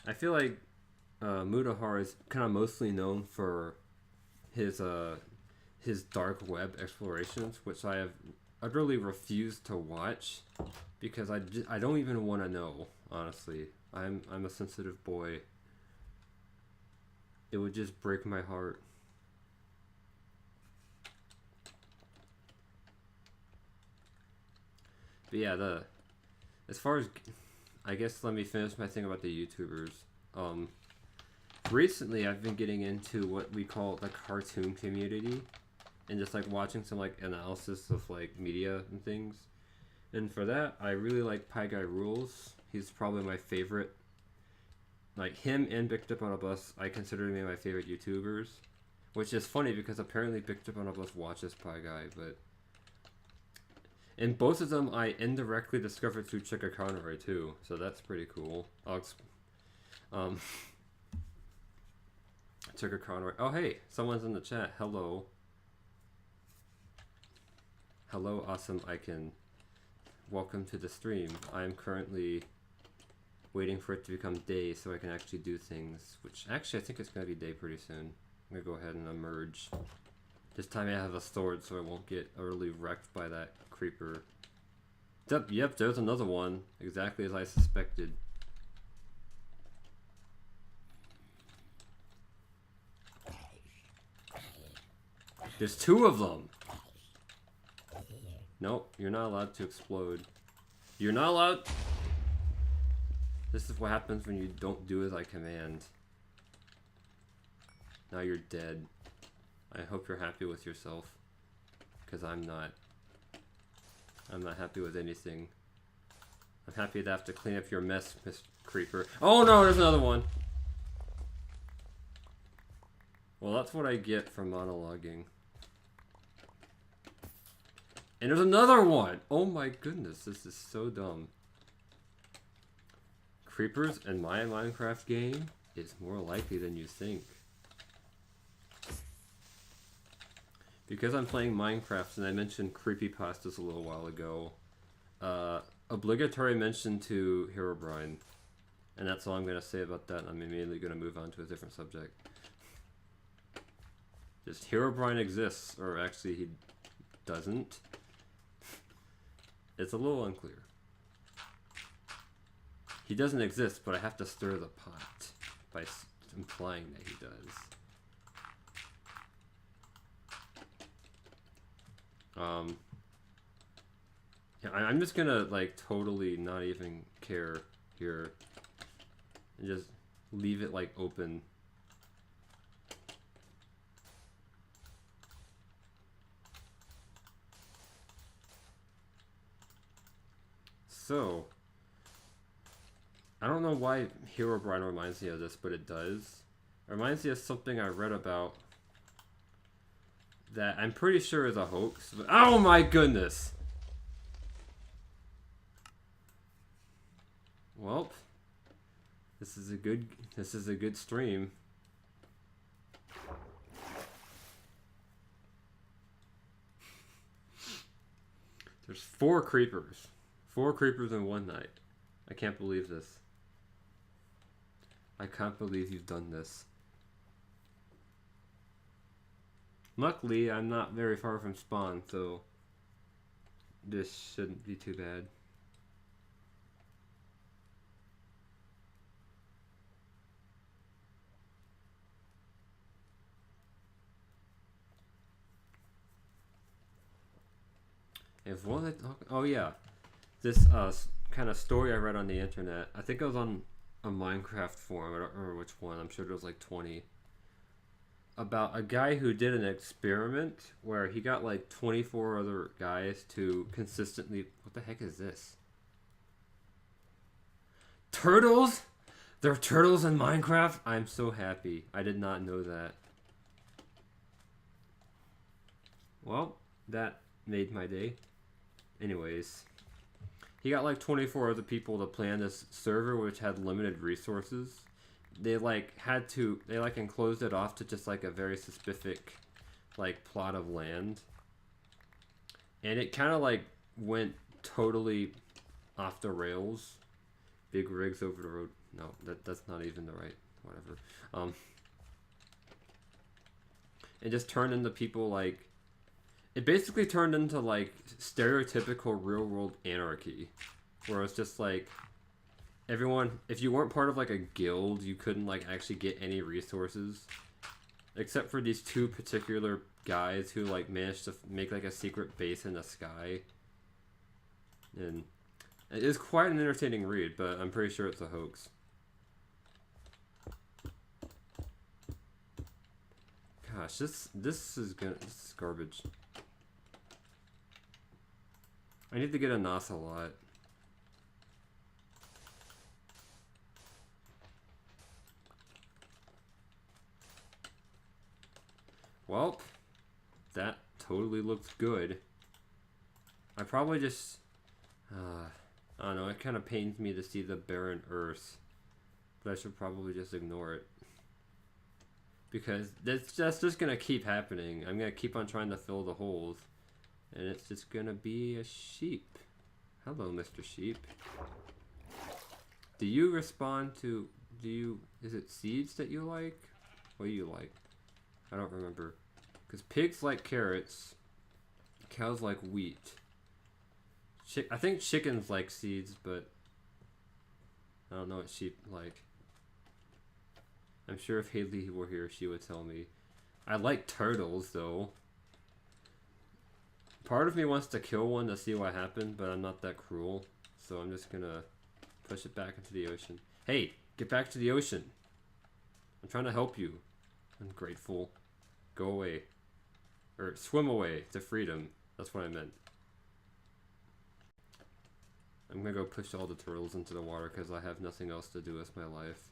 I feel like Mutahar is kind of mostly known for his dark web explorations, which I really refuse to watch because I don't even want to know. Honestly, I'm a sensitive boy. It would just break my heart. But yeah, as far as, I guess let me finish my thing about the YouTubers. Recently I've been getting into what we call the cartoon community, and just watching some analysis of media and things. And for that, I really like Pie Guy Rules. He's probably my favorite. Him and Big Dip on a Bus, I consider to be my favorite YouTubers. Which is funny because apparently Big Dip on a Bus watches Pie Guy, but. And both of them I indirectly discovered through Chicka Conroy too, so that's pretty cool. Chicka Conroy. Oh hey, someone's in the chat. Hello. Hello, awesome. I can welcome to the stream. I'm currently waiting for it to become day so I can actually do things, which actually I think it's going to be day pretty soon. I'm going to go ahead and emerge. This time I have a sword so I won't get utterly wrecked by that creeper. Yep, there's another one, exactly as I suspected. There's 2 of them! Nope, you're not allowed to explode. You're not allowed... This is what happens when you don't do as I command. Now you're dead. I hope you're happy with yourself. Because I'm not. I'm not happy with anything. I'm happy to have to clean up your mess, Miss Creeper. Oh no, there's another one! Well, that's what I get for monologuing. And there's another one! Oh my goodness, this is so dumb. Creepers in my Minecraft game is more likely than you think. Because I'm playing Minecraft, and I mentioned creepypastas a little while ago, obligatory mention to Herobrine. And that's all I'm going to say about that, and I'm immediately going to move on to a different subject. Just Herobrine exists, or actually he doesn't. It's a little unclear. He doesn't exist, but I have to stir the pot by implying that he does. Yeah, I'm just gonna like totally not even care here and just leave it like open. So I don't know why Herobrine reminds me of this, but it does. It reminds me of something I read about that I'm pretty sure is a hoax. But oh my goodness! Well, this is a good stream. There's 4 creepers. 4 creepers in one night. I can't believe this. I can't believe you've done this. Luckily, I'm not very far from spawn, so this shouldn't be too bad. If one of the, oh yeah, this kind of story I read on the internet. I think it was on a Minecraft forum. I don't remember which one. I'm sure there was like 20. About a guy who did an experiment where he got like 24 other guys to consistently... What the heck is this? Turtles? There are turtles in Minecraft? I'm so happy. I did not know that. Well, that made my day. Anyways, he got like 24 other people to plan this server which had limited resources. They enclosed it off to just like a very specific like plot of land. And it kind of like went totally off the rails. Big rigs over the road. No, that's not even the right whatever. It just turned into people like... It basically turned into like stereotypical real world anarchy. Where it's just like... Everyone, if you weren't part of like a guild, you couldn't like actually get any resources. Except for these 2 particular guys who like managed to make like a secret base in the sky. And it is quite an entertaining read, but I'm pretty sure it's a hoax. Gosh, this is garbage. I need to get a Nocelot. Well, that totally looks good. I probably just... I don't know, it kind of pains me to see the barren earth. But I should probably just ignore it. Because that's just going to keep happening. I'm going to keep on trying to fill the holes. And it's just going to be a sheep. Hello, Mr. Sheep. Do you respond to... Is it seeds that you like? What do you like? I don't remember. Because pigs like carrots. Cows like wheat. I think chickens like seeds, but... I don't know what sheep like. I'm sure if Haley were here, she would tell me. I like turtles, though. Part of me wants to kill one to see what happened, but I'm not that cruel. So I'm just gonna push it back into the ocean. Hey, get back to the ocean. I'm trying to help you. Ungrateful. Go away. Or swim away to freedom. That's what I meant. I'm gonna go push all the turtles into the water because I have nothing else to do with my life.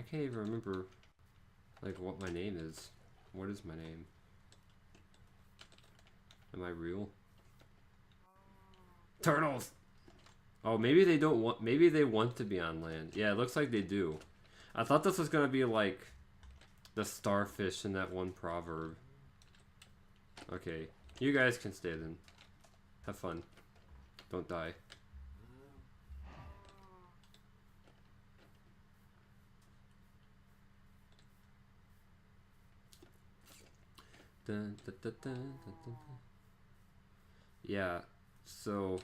I can't even remember, like, what my name is. What is my name? Am I real? Turtles! Oh, maybe they don't want... Maybe they want to be on land. Yeah, it looks like they do. I thought this was gonna be like the starfish in that one proverb. Okay, you guys can stay then. Have fun. Don't die. Dun, dun, dun, dun, dun, dun. Yeah, so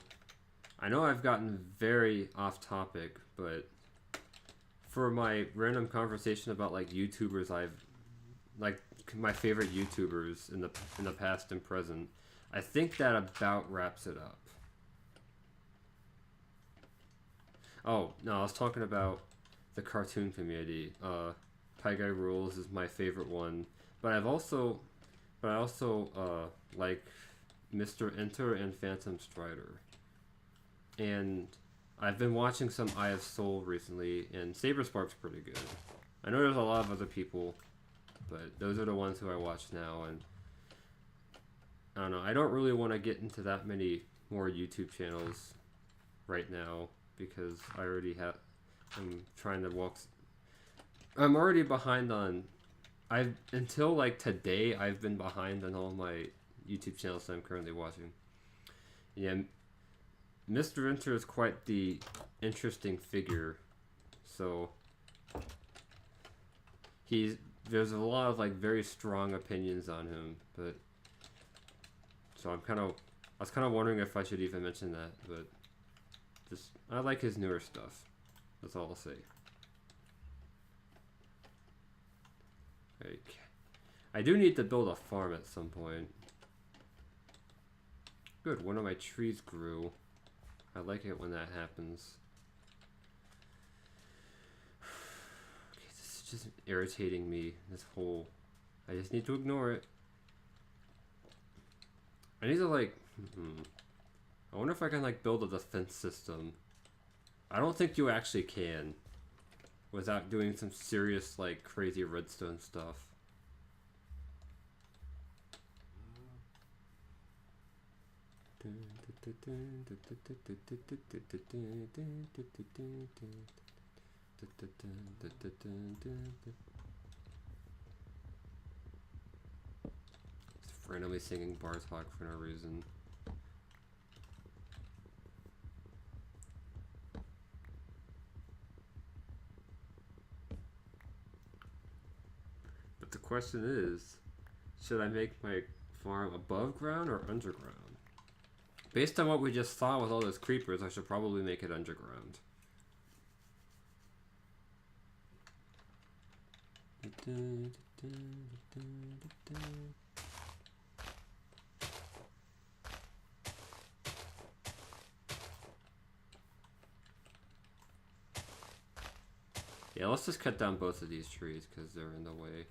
I know I've gotten very off topic, but for my random conversation about like YouTubers like my favorite YouTubers in the past and present, I think that about wraps it up. Oh, no, I was talking about the cartoon community. Pie Guy Rules is my favorite one, but I also like Mr. Enter and Phantom Strider. And I've been watching some Eye of Soul recently, and Saberspark's pretty good. I know there's a lot of other people, but those are the ones who I watch now, and I don't know, I don't really want to get into that many more YouTube channels right now, because I already have, I'm trying to walk, I'm already behind on, until like today, I've been behind on all my YouTube channels that I'm currently watching. Yeah, Mr. Enter is quite the interesting figure, so there's a lot of like very strong opinions on him, but so I was kind of wondering if I should even mention that, but just I like his newer stuff. That's all I'll say. Okay. I do need to build a farm at some point. Good, one of my trees grew. I like it when that happens. Okay, this is just irritating me, this whole... I just need to ignore it. I need to like... I wonder if I can like build a defense system. I don't think you actually can. Without doing some serious like crazy redstone stuff. Just randomly singing Bartok for no reason. But the question is, should I make my farm above ground or underground? Based on what we just saw with all those creepers, I should probably make it underground. Yeah, let's just cut down both of these trees because they're in the way.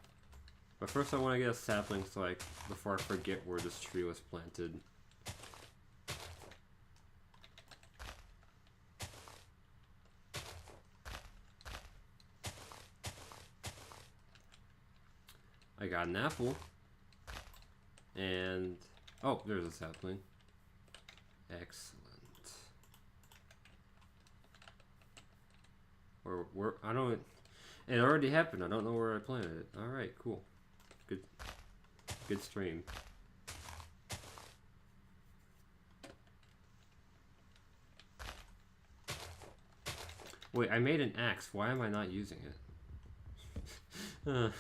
But first I want to get a sapling so before I forget where this tree was planted. I got an apple. And... oh, there's a sapling. Excellent. Or where... I don't... it already happened. I don't know where I planted it. Alright, cool. Good stream. Wait, I made an axe. Why am I not using it? Man,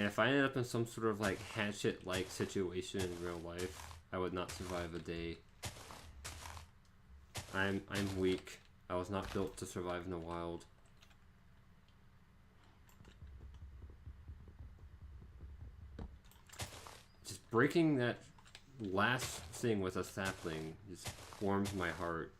if I ended up in some sort of like hatchet-like situation in real life, I would not survive a day. I'm weak. I was not built to survive in the wild. Just breaking that last thing with a sapling just warms my heart.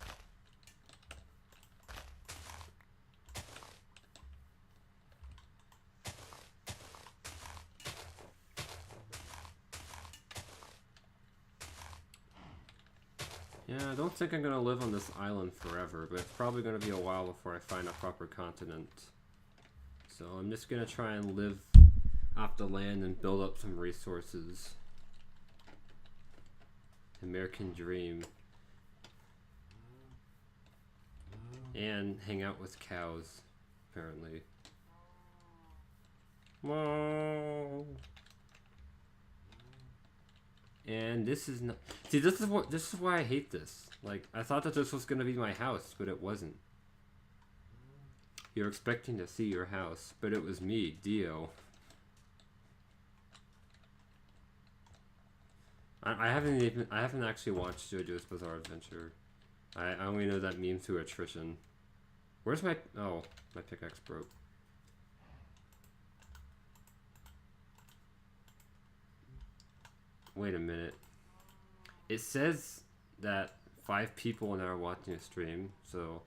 Yeah, I don't think I'm gonna live on this island forever, but it's probably gonna be a while before I find a proper continent. So I'm just gonna try and live off the land and build up some resources. American dream. And hang out with cows, apparently. Whoa. And this is not. See, this is why I hate this. Like, I thought that this was gonna be my house, but it wasn't. You're expecting to see your house, but it was me, Dio. I haven't actually watched JoJo's Bizarre Adventure. I only know that meme through attrition. Where's my my pickaxe broke. Wait a minute. It says that 5 people now are watching a stream, so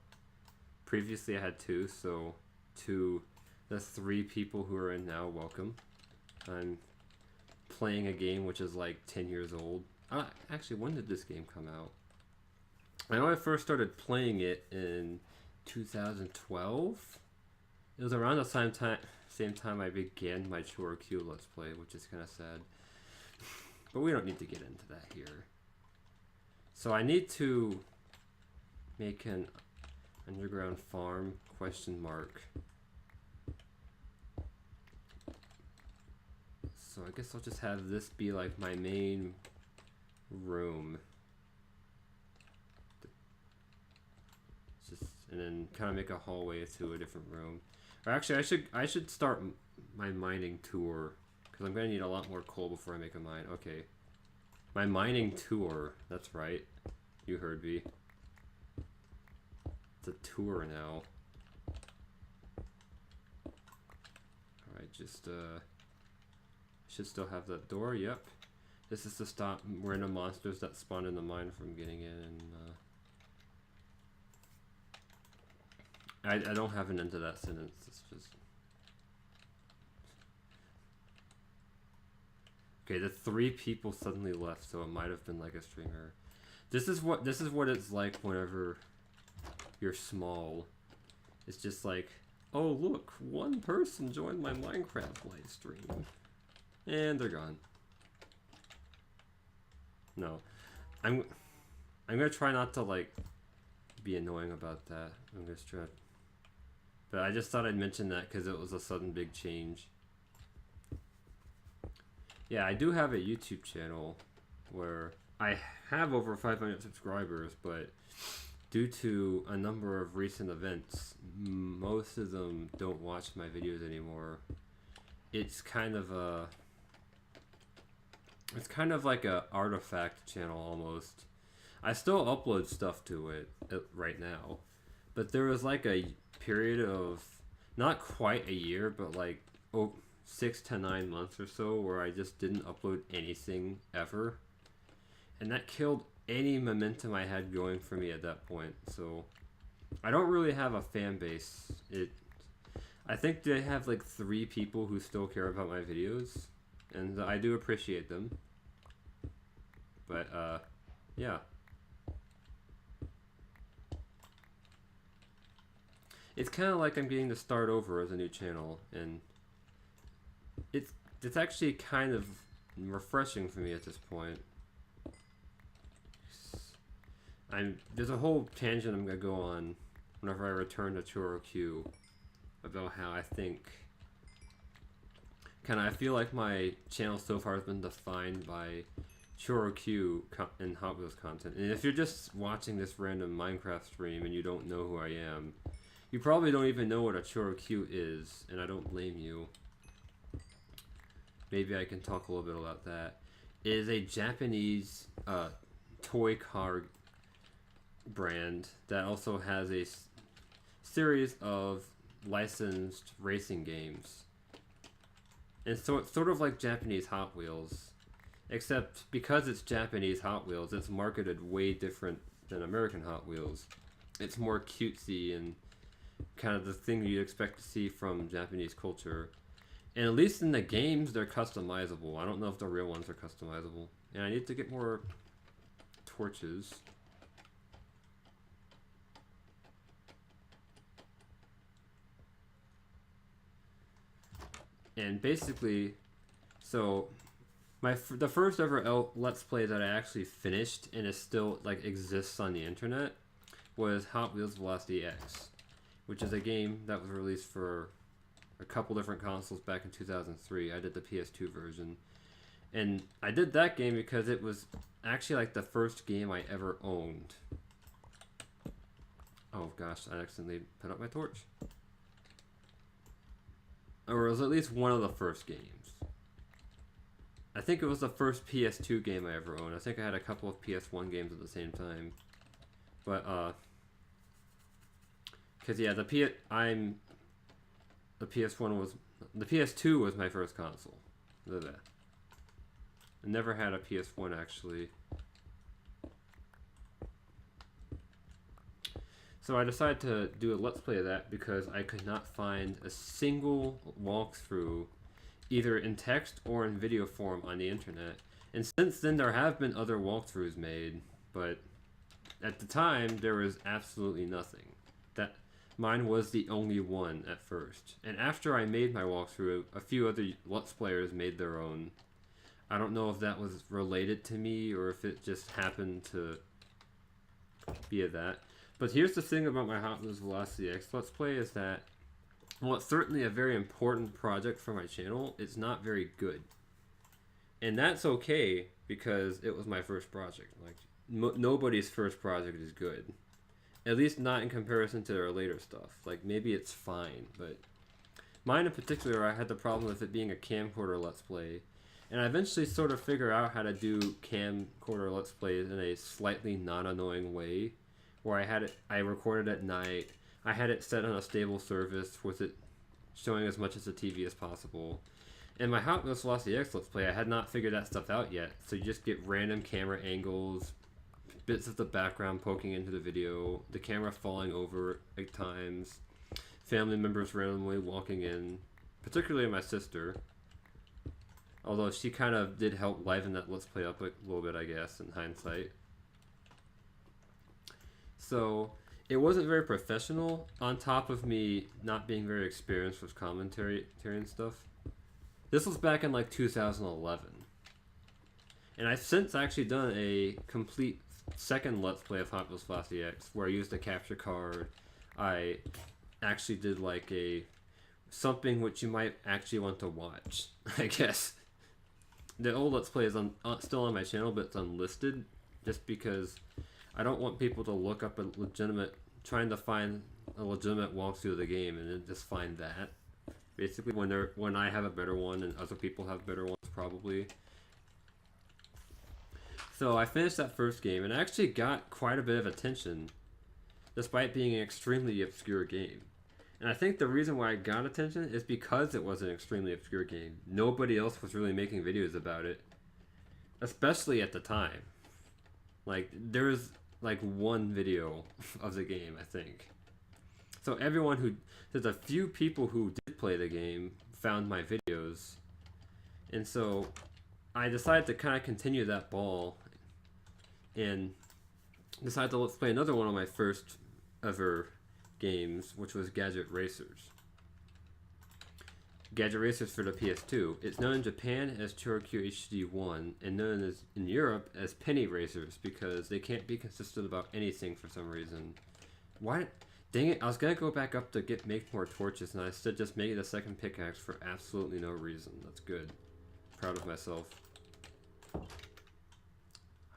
previously I had 2, so to the 3 people who are in now, welcome. I'm playing a game which is like 10 years old. Actually, when did this game come out? I know I first started playing it in 2012. It was around the same time I began my Chorokyu Let's Play, which is kind of sad. But we don't need to get into that here. So I need to make an underground farm, ? So I guess I'll just have this be like my main room. And then kind of make a hallway to a different room. Or actually, I should start my mining tour, because I'm going to need a lot more coal before I make a mine. Okay. My mining tour. That's right. You heard me. It's a tour now. Alright, just, should still have that door. Yep. This is to stop random monsters that spawn in the mine from getting in. I don't have an end to that sentence. It's just... Okay, the 3 people suddenly left, so it might have been like a streamer. This is what it's like whenever you're small. It's just like, oh look, 1 person joined my Minecraft live stream, and they're gone. No, I'm gonna try not to like be annoying about that. I'm gonna try. But I just thought I'd mention that because it was a sudden big change. Yeah, I do have a YouTube channel where I have over 500 subscribers, but due to a number of recent events, most of them don't watch my videos anymore. It's kind of like a artifact channel almost. I still upload stuff to it right now, but there was like a period of not quite a year, but like 6 to 9 months or so where I just didn't upload anything ever, and that killed any momentum I had going for me at that point. So I don't really have a fan base. I think they have like 3 people who still care about my videos, and I do appreciate them. But yeah. It's kind of like I'm getting to start over as a new channel, and it's actually kind of refreshing for me at this point. There's a whole tangent I'm gonna go on whenever I return to Chorokyu about how I think I feel like my channel so far has been defined by Chorro and Hot Wheels content. And if you're just watching this random Minecraft stream and you don't know who I am, you probably don't even know what a Chorro is, and I don't blame you. Maybe I can talk a little bit about that. It is a Japanese toy car brand that also has a series of licensed racing games. And so it's sort of like Japanese Hot Wheels, except because it's Japanese Hot Wheels, it's marketed way different than American Hot Wheels. It's more cutesy and kind of the thing you'd expect to see from Japanese culture. And at least in the games, they're customizable. I don't know if the real ones are customizable. And I need to get more torches. And basically, so the first ever Let's Play that I actually finished and it still like exists on the internet was Hot Wheels Velocity X, which is a game that was released for a couple different consoles back in 2003. I did the PS2 version. And I did that game because it was actually like the first game I ever owned. Oh gosh, I accidentally put up my torch. Or it was at least one of the first games. I think it was the first PS2 game I ever owned. I think I had a couple of PS1 games at the same time. But, because yeah, the PS1 was, the PS2 was my first console. I never had a PS1 actually. So I decided to do a Let's Play of that because I could not find a single walkthrough, either in text or in video form on the internet. And since then there have been other walkthroughs made, but at the time there was absolutely nothing. Mine was the only one at first. And after I made my walkthrough, a few other Let's Players made their own. I don't know if that was related to me or if it just happened to be that. But here's the thing about my Hot Wheels Velocity X Let's Play is that, while it's certainly a very important project for my channel, it's not very good. And that's okay because it was my first project. Like, nobody's first project is good. At least not in comparison to their later stuff. Like, maybe it's fine, but mine in particular, I had the problem with it being a camcorder Let's Play. And I eventually sort of figured out how to do camcorder Let's Plays in a slightly non-annoying way. Where I recorded at night, I had it set on a stable service with it showing as much as the TV as possible. And my Hot Wheels Velocity X Let's Play, I had not figured that stuff out yet. So you just get random camera angles, bits of the background poking into the video, the camera falling over at times, family members randomly walking in, particularly my sister. Although she kind of did help liven that Let's Play up a little bit, I guess, in hindsight. So it wasn't very professional, on top of me not being very experienced with commentary and stuff. This was back in like 2011. And I've since actually done a complete second Let's Play of Hot Wheels Velocity X where I used a capture card. I actually did like something which you might actually want to watch, I guess. The old Let's Play is still on my channel, but it's unlisted just because I don't want people to look up trying to find a legitimate walkthrough of the game and then just find that. Basically, when I have a better one and other people have better ones, probably. So I finished that first game and actually got quite a bit of attention, despite being an extremely obscure game. And I think the reason why I got attention is because it was an extremely obscure game. Nobody else was really making videos about it, especially at the time. Like, there was like one video of the game, I think. So there's a few people who did play the game found my videos. And so I decided to kind of continue that ball and decided to let's play another one of my first ever games, which was Gadget Racers. Gadget Racers for the PS2. It's known in Japan as Chorro HD1 and known as in Europe as Penny Racers because they can't be consistent about anything for some reason. Why? Dang it, I was gonna go back up to make more torches and I instead just made a second pickaxe for absolutely no reason. That's good. Proud of myself.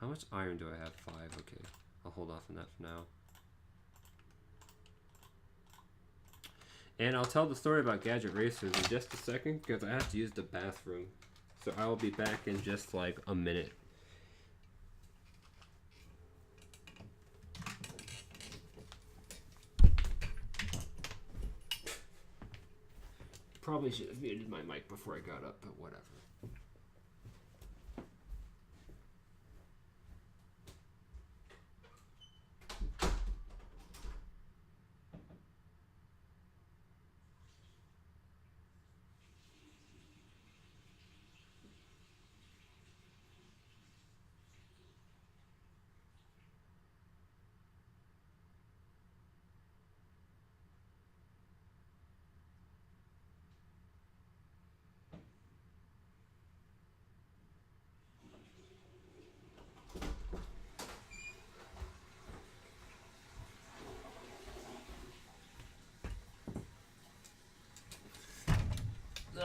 How much iron do I have? 5. Okay, I'll hold off on that for now. And I'll tell the story about Gadget Racers in just a second because I have to use the bathroom. So I will be back in just like a minute. Probably should have muted my mic before I got up, but whatever.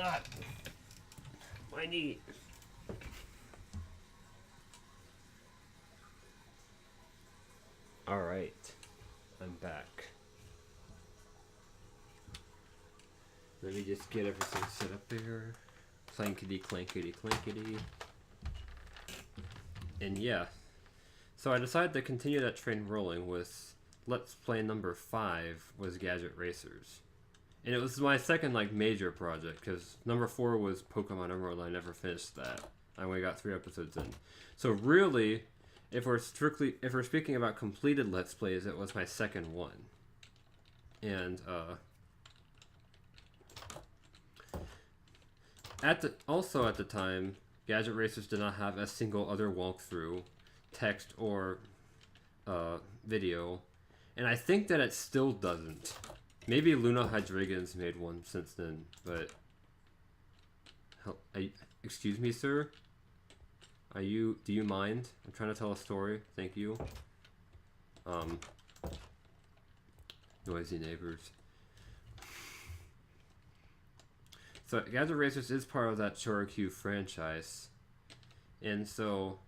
Ah, my knee. All right, I'm back. Let me just get everything set up there. Clankety, clankety, clankety. And yeah, so I decided to continue that train rolling with Let's Play number 5 was Gadget Racers. And it was my second like major project because number 4 was Pokemon Emerald and I never finished that. I only got 3 episodes in. So really, if we're speaking about completed Let's Plays, it was my second one. And also at the time, Gadget Racers did not have a single other walkthrough, text or video, and I think that it still doesn't. Maybe Luna Hydreigon's made one since then, but excuse me, sir. Do you mind? I'm trying to tell a story. Thank you. Noisy neighbors. So Gadget Racers is part of that Chorokyu franchise. And so,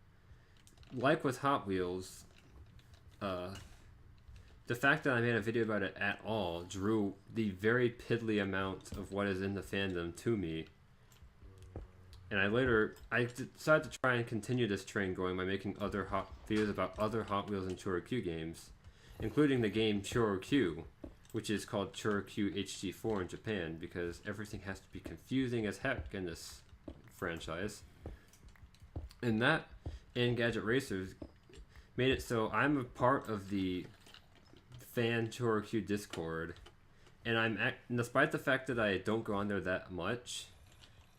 like with Hot Wheels, the fact that I made a video about it at all drew the very piddly amount of what is in the fandom to me. And I decided to try and continue this train going by making other videos about other Hot Wheels and Chorokyu games, including the game Chorokyu, which is called Chorokyu HD4 in Japan, because everything has to be confusing as heck in this franchise. And that, and Gadget Racers, made it so I'm a part of the fan Chorokyu Discord, and despite the fact that I don't go on there that much,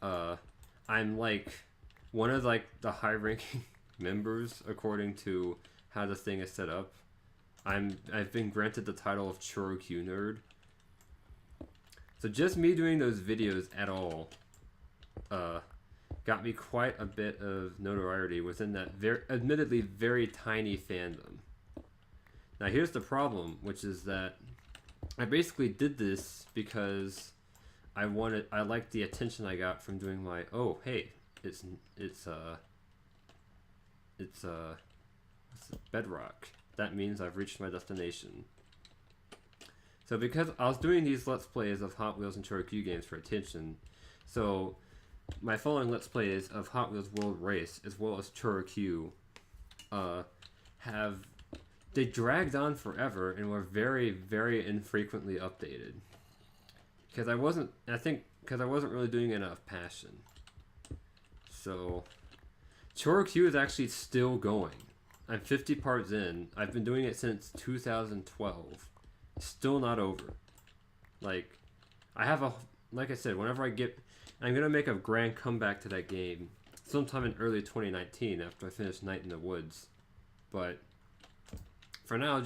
I'm like one of like the high-ranking members according to how this thing is set up. I've been granted the title of Chorokyu Nerd. So just me doing those videos at all got me quite a bit of notoriety within that admittedly very tiny fandom. Now here's the problem, which is that I basically did this because I liked the attention I got from doing my it's Bedrock. That means I've reached my destination. So because I was doing these Let's Plays of Hot Wheels and Chorokyu games for attention, so my following Let's Plays of Hot Wheels World Race as well as Chorokyu they dragged on forever and were very, very infrequently updated. Because I wasn't really doing enough passion. So Chorokyu is actually still going. I'm 50 parts in. I've been doing it since 2012. Still not over. Like I said, whenever I'm gonna make a grand comeback to that game sometime in early 2019 after I finish Night in the Woods. But for now,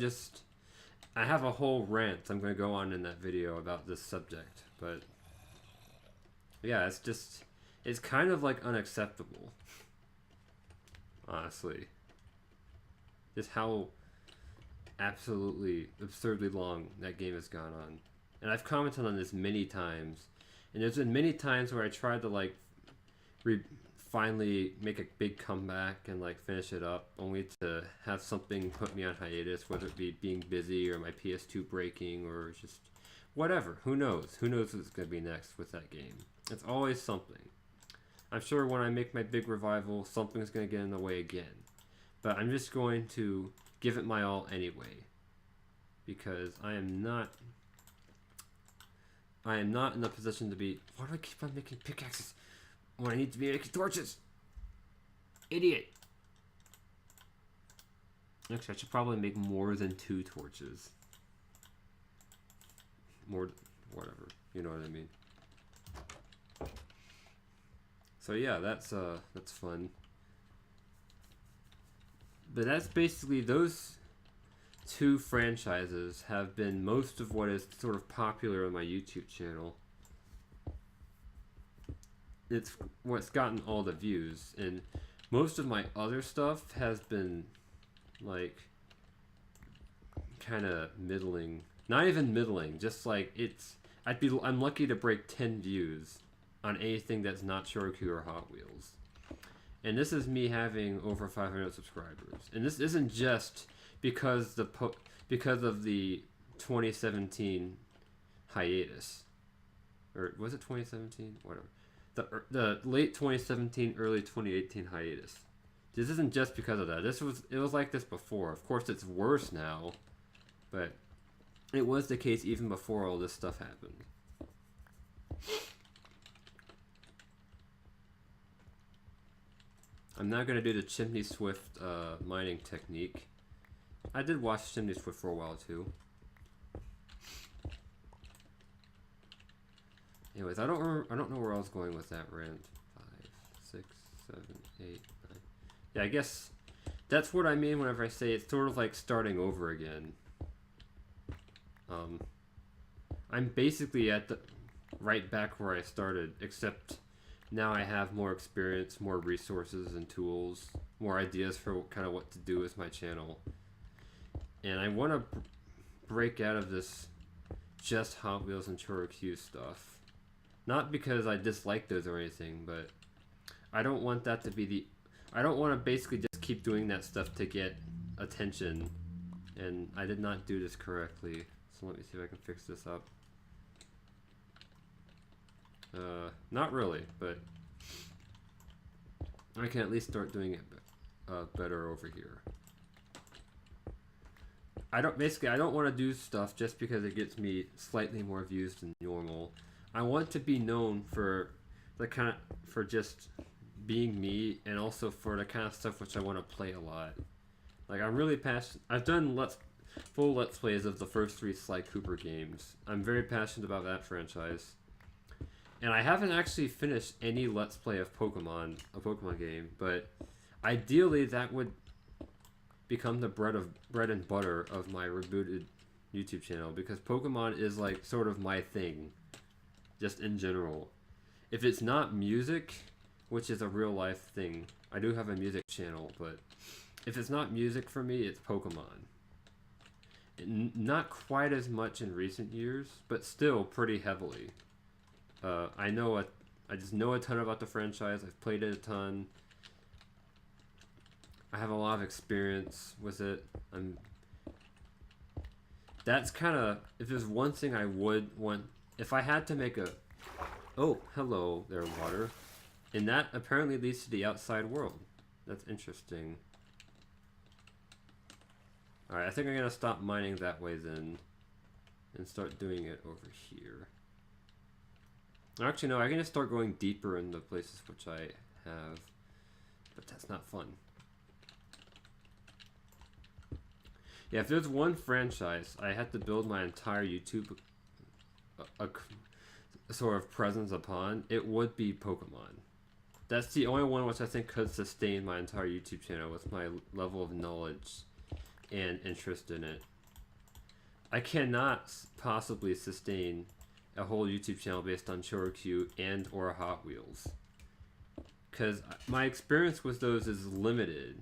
I have a whole rant I'm going to go on in that video about this subject. But yeah, it's kind of like unacceptable. Honestly. Just how absolutely absurdly long that game has gone on. And I've commented on this many times. And there's been many times where I tried to like finally make a big comeback and like finish it up, only to have something put me on hiatus, whether it be being busy or my PS2 breaking or just whatever. Who knows? Who knows what's going to be next with that game? It's always something. I'm sure when I make my big revival, something's going to get in the way again. But I'm just going to give it my all anyway. Because I am not in the position to be... Why do I keep on making pickaxes when I need to be making torches? Idiot. Actually, I should probably make more than 2 torches. More... whatever. You know what I mean. So yeah, that's fun. But that's basically, those 2 franchises have been most of what is sort of popular on my YouTube channel. It's what's gotten all the views, and most of my other stuff has been like kind of middling. Not even middling, just like I'm lucky to break 10 views on anything that's not Choroku or Hot Wheels. And this is me having over 500 subscribers. And this isn't just because of the 2017 hiatus. Or was it 2017? Whatever. The late 2017, early 2018 hiatus. This isn't just because of that. It was like this before. Of course it's worse now, but it was the case even before all this stuff happened. I'm not going to do the Chimney Swift mining technique. I did watch Chimney Swift for a while too. Anyways, I don't know where I was going with that rant. 5, 6, 7, 8, 9. Yeah, I guess that's what I mean whenever I say it's sort of like starting over again. I'm basically at the right back where I started, except now I have more experience, more resources and tools, more ideas for kind of what to do with my channel. And I want to break out of this just Hot Wheels and Choroku stuff. Not because I dislike those or anything, but I don't want that to be I don't want to basically just keep doing that stuff to get attention. And I did not do this correctly. So let me see if I can fix this up. Not really, but I can at least start doing it better over here. I don't want to do stuff just because it gets me slightly more views than normal. I want to be known for for just being me, and also for the kind of stuff which I want to play a lot. Like, I'm really passionate. I've done full Let's Plays of the first 3 Sly Cooper games. I'm very passionate about that franchise. And I haven't actually finished any Let's Play of a Pokemon game, but ideally that would become the bread and butter of my rebooted YouTube channel, because Pokemon is like sort of my thing, just in general. If it's not music, which is a real life thing, I do have a music channel, but if it's not music for me, it's Pokemon. Not quite as much in recent years, but still pretty heavily. I just know a ton about the franchise. I've played it a ton. I have a lot of experience with it. That's kind of, if there's one thing I would want, if I had to make a, oh, hello there, water. And that apparently leads to the outside world. That's interesting. Alright, I think I'm going to stop mining that way then, and start doing it over here. Actually, no, I can just start going deeper in the places which I have, but that's not fun. Yeah, if there's one franchise I had to build my entire YouTube sort of presence upon, it would be Pokemon. That's the only one which I think could sustain my entire YouTube channel with my level of knowledge and interest in it. I cannot possibly sustain a whole YouTube channel based on Choroku and or Hot Wheels, because my experience with those is limited.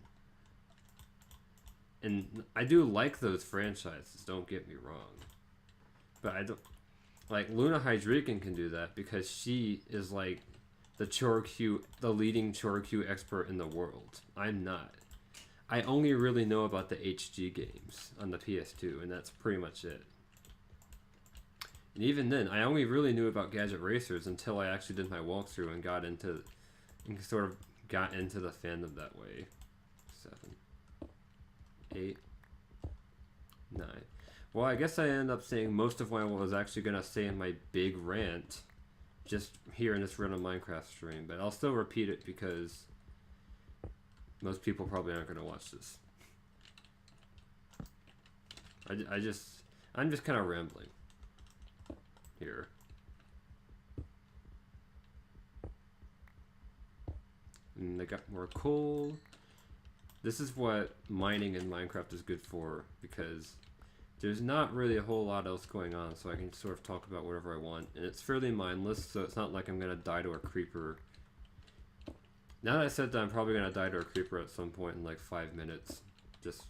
And I do like those franchises, don't get me wrong, but I don't like Luna Hydreigon can do that because she is like the leading Chorikyu expert in the world. I'm not. I only really know about the HG games on the PS2, and that's pretty much it. And even then, I only really knew about Gadget Racers until I actually did my walkthrough and got into the fandom that way. 7, 8, 9. Well, I guess I ended up saying most of what I was actually gonna say in my big rant, just here in this random Minecraft stream. But I'll still repeat it because most people probably aren't gonna watch this. I'm just kind of rambling here. And they got more coal. This is what mining in Minecraft is good for, because there's not really a whole lot else going on, so I can sort of talk about whatever I want. And it's fairly mindless, so it's not like I'm gonna die to a creeper. Now that I said that, I'm probably gonna die to a creeper at some point in like 5 minutes. Just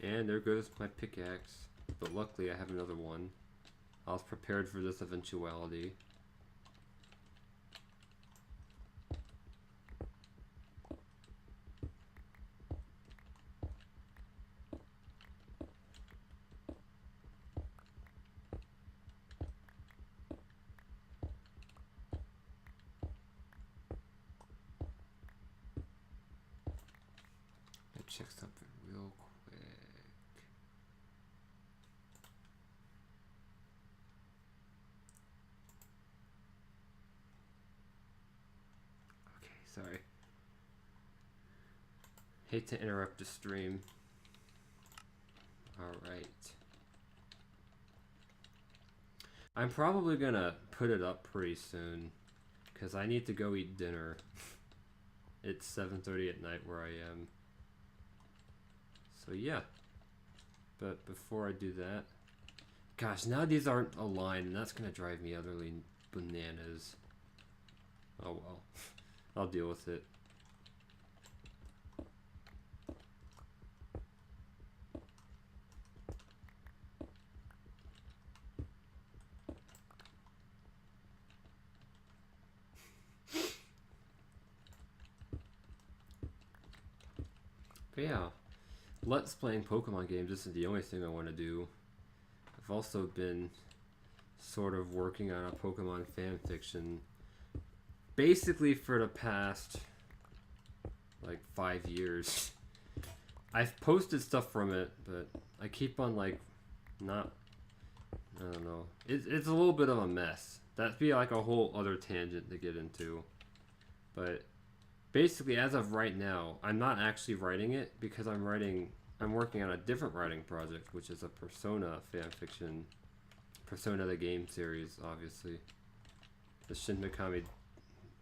and there goes my pickaxe. But luckily I have another one. I was prepared for this eventuality. Check something real quick. Okay, sorry. Hate to interrupt the stream. Alright. I'm probably gonna put it up pretty soon, because I need to go eat dinner. It's 7:30 at night where I am. So yeah, but before I do that, gosh, now these aren't aligned, and that's gonna drive me utterly bananas. Oh well, I'll deal with it. But yeah. Let's playing Pokemon games isn't the only thing I want to do. I've also been sort of working on a Pokemon fan fiction basically for the past like 5 years. I've posted stuff from it, but I keep on like not, I don't know. It's a little bit of a mess. That'd be like a whole other tangent to get into. But basically, as of right now, I'm not actually writing it because I'm working on a different writing project, which is a Persona fanfiction. Persona the game series, obviously. The Shin Megami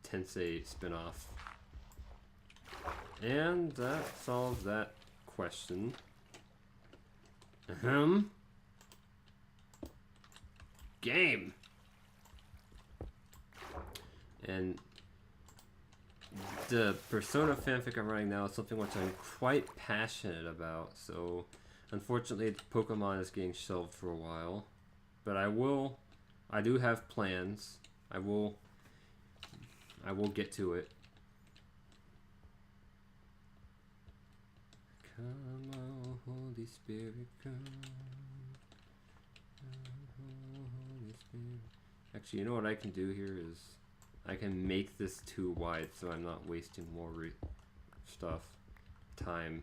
Tensei spin-off. And that solves that question. Game! And the Persona fanfic I'm writing now is something which I'm quite passionate about, so unfortunately Pokemon is getting shelved for a while. But I do have plans. I will get to it. Come on, Holy Spirit, come. Holy Spirit. Actually, you know what I can do here is I can make this too wide so I'm not wasting more time.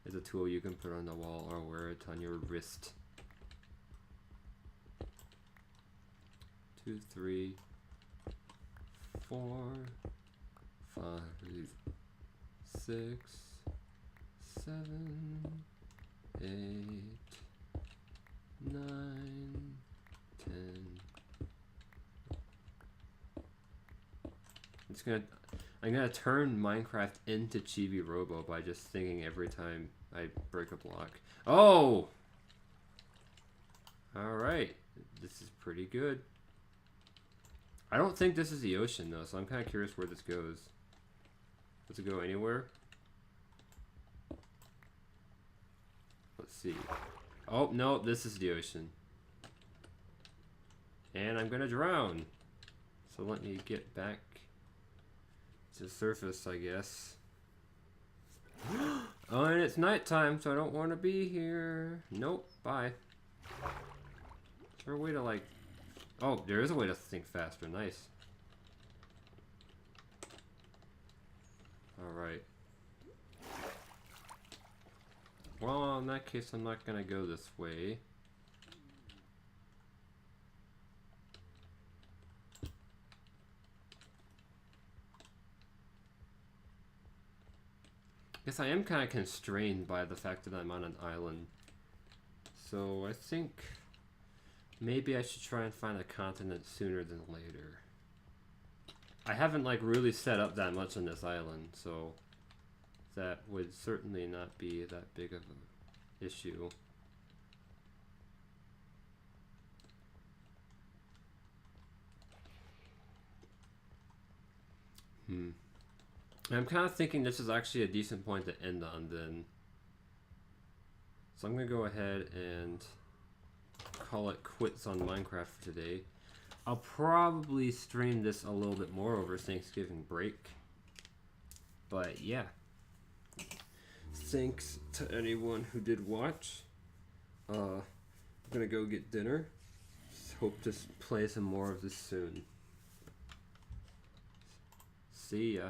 It's a tool you can put on the wall or wear it on your wrist. 2, 3, 4, 5, 6, 7, 8, 9, 10. I'm gonna turn Minecraft into Chibi Robo by just thinking every time I break a block. Oh! Alright. This is pretty good. I don't think this is the ocean though, so I'm kind of curious where this goes. Does it go anywhere? Let's see. Oh, no, this is the ocean. And I'm gonna drown. So let me get back to the surface, I guess. Oh, and it's nighttime, so I don't want to be here. Nope, bye. Is there a way to, like... Oh, there is a way to think faster. Nice. Alright. Well, in that case, I'm not gonna go this way. Guess I am kind of constrained by the fact that I'm on an island. So I think maybe I should try and find a continent sooner than later. I haven't like really set up that much on this island, so that would certainly not be that big of an issue. I'm kind of thinking this is actually a decent point to end on then. So I'm going to go ahead and call it quits on Minecraft for today. I'll probably stream this a little bit more over Thanksgiving break. But yeah. Thanks to anyone who did watch. I'm going to go get dinner. Hope to play some more of this soon. See ya.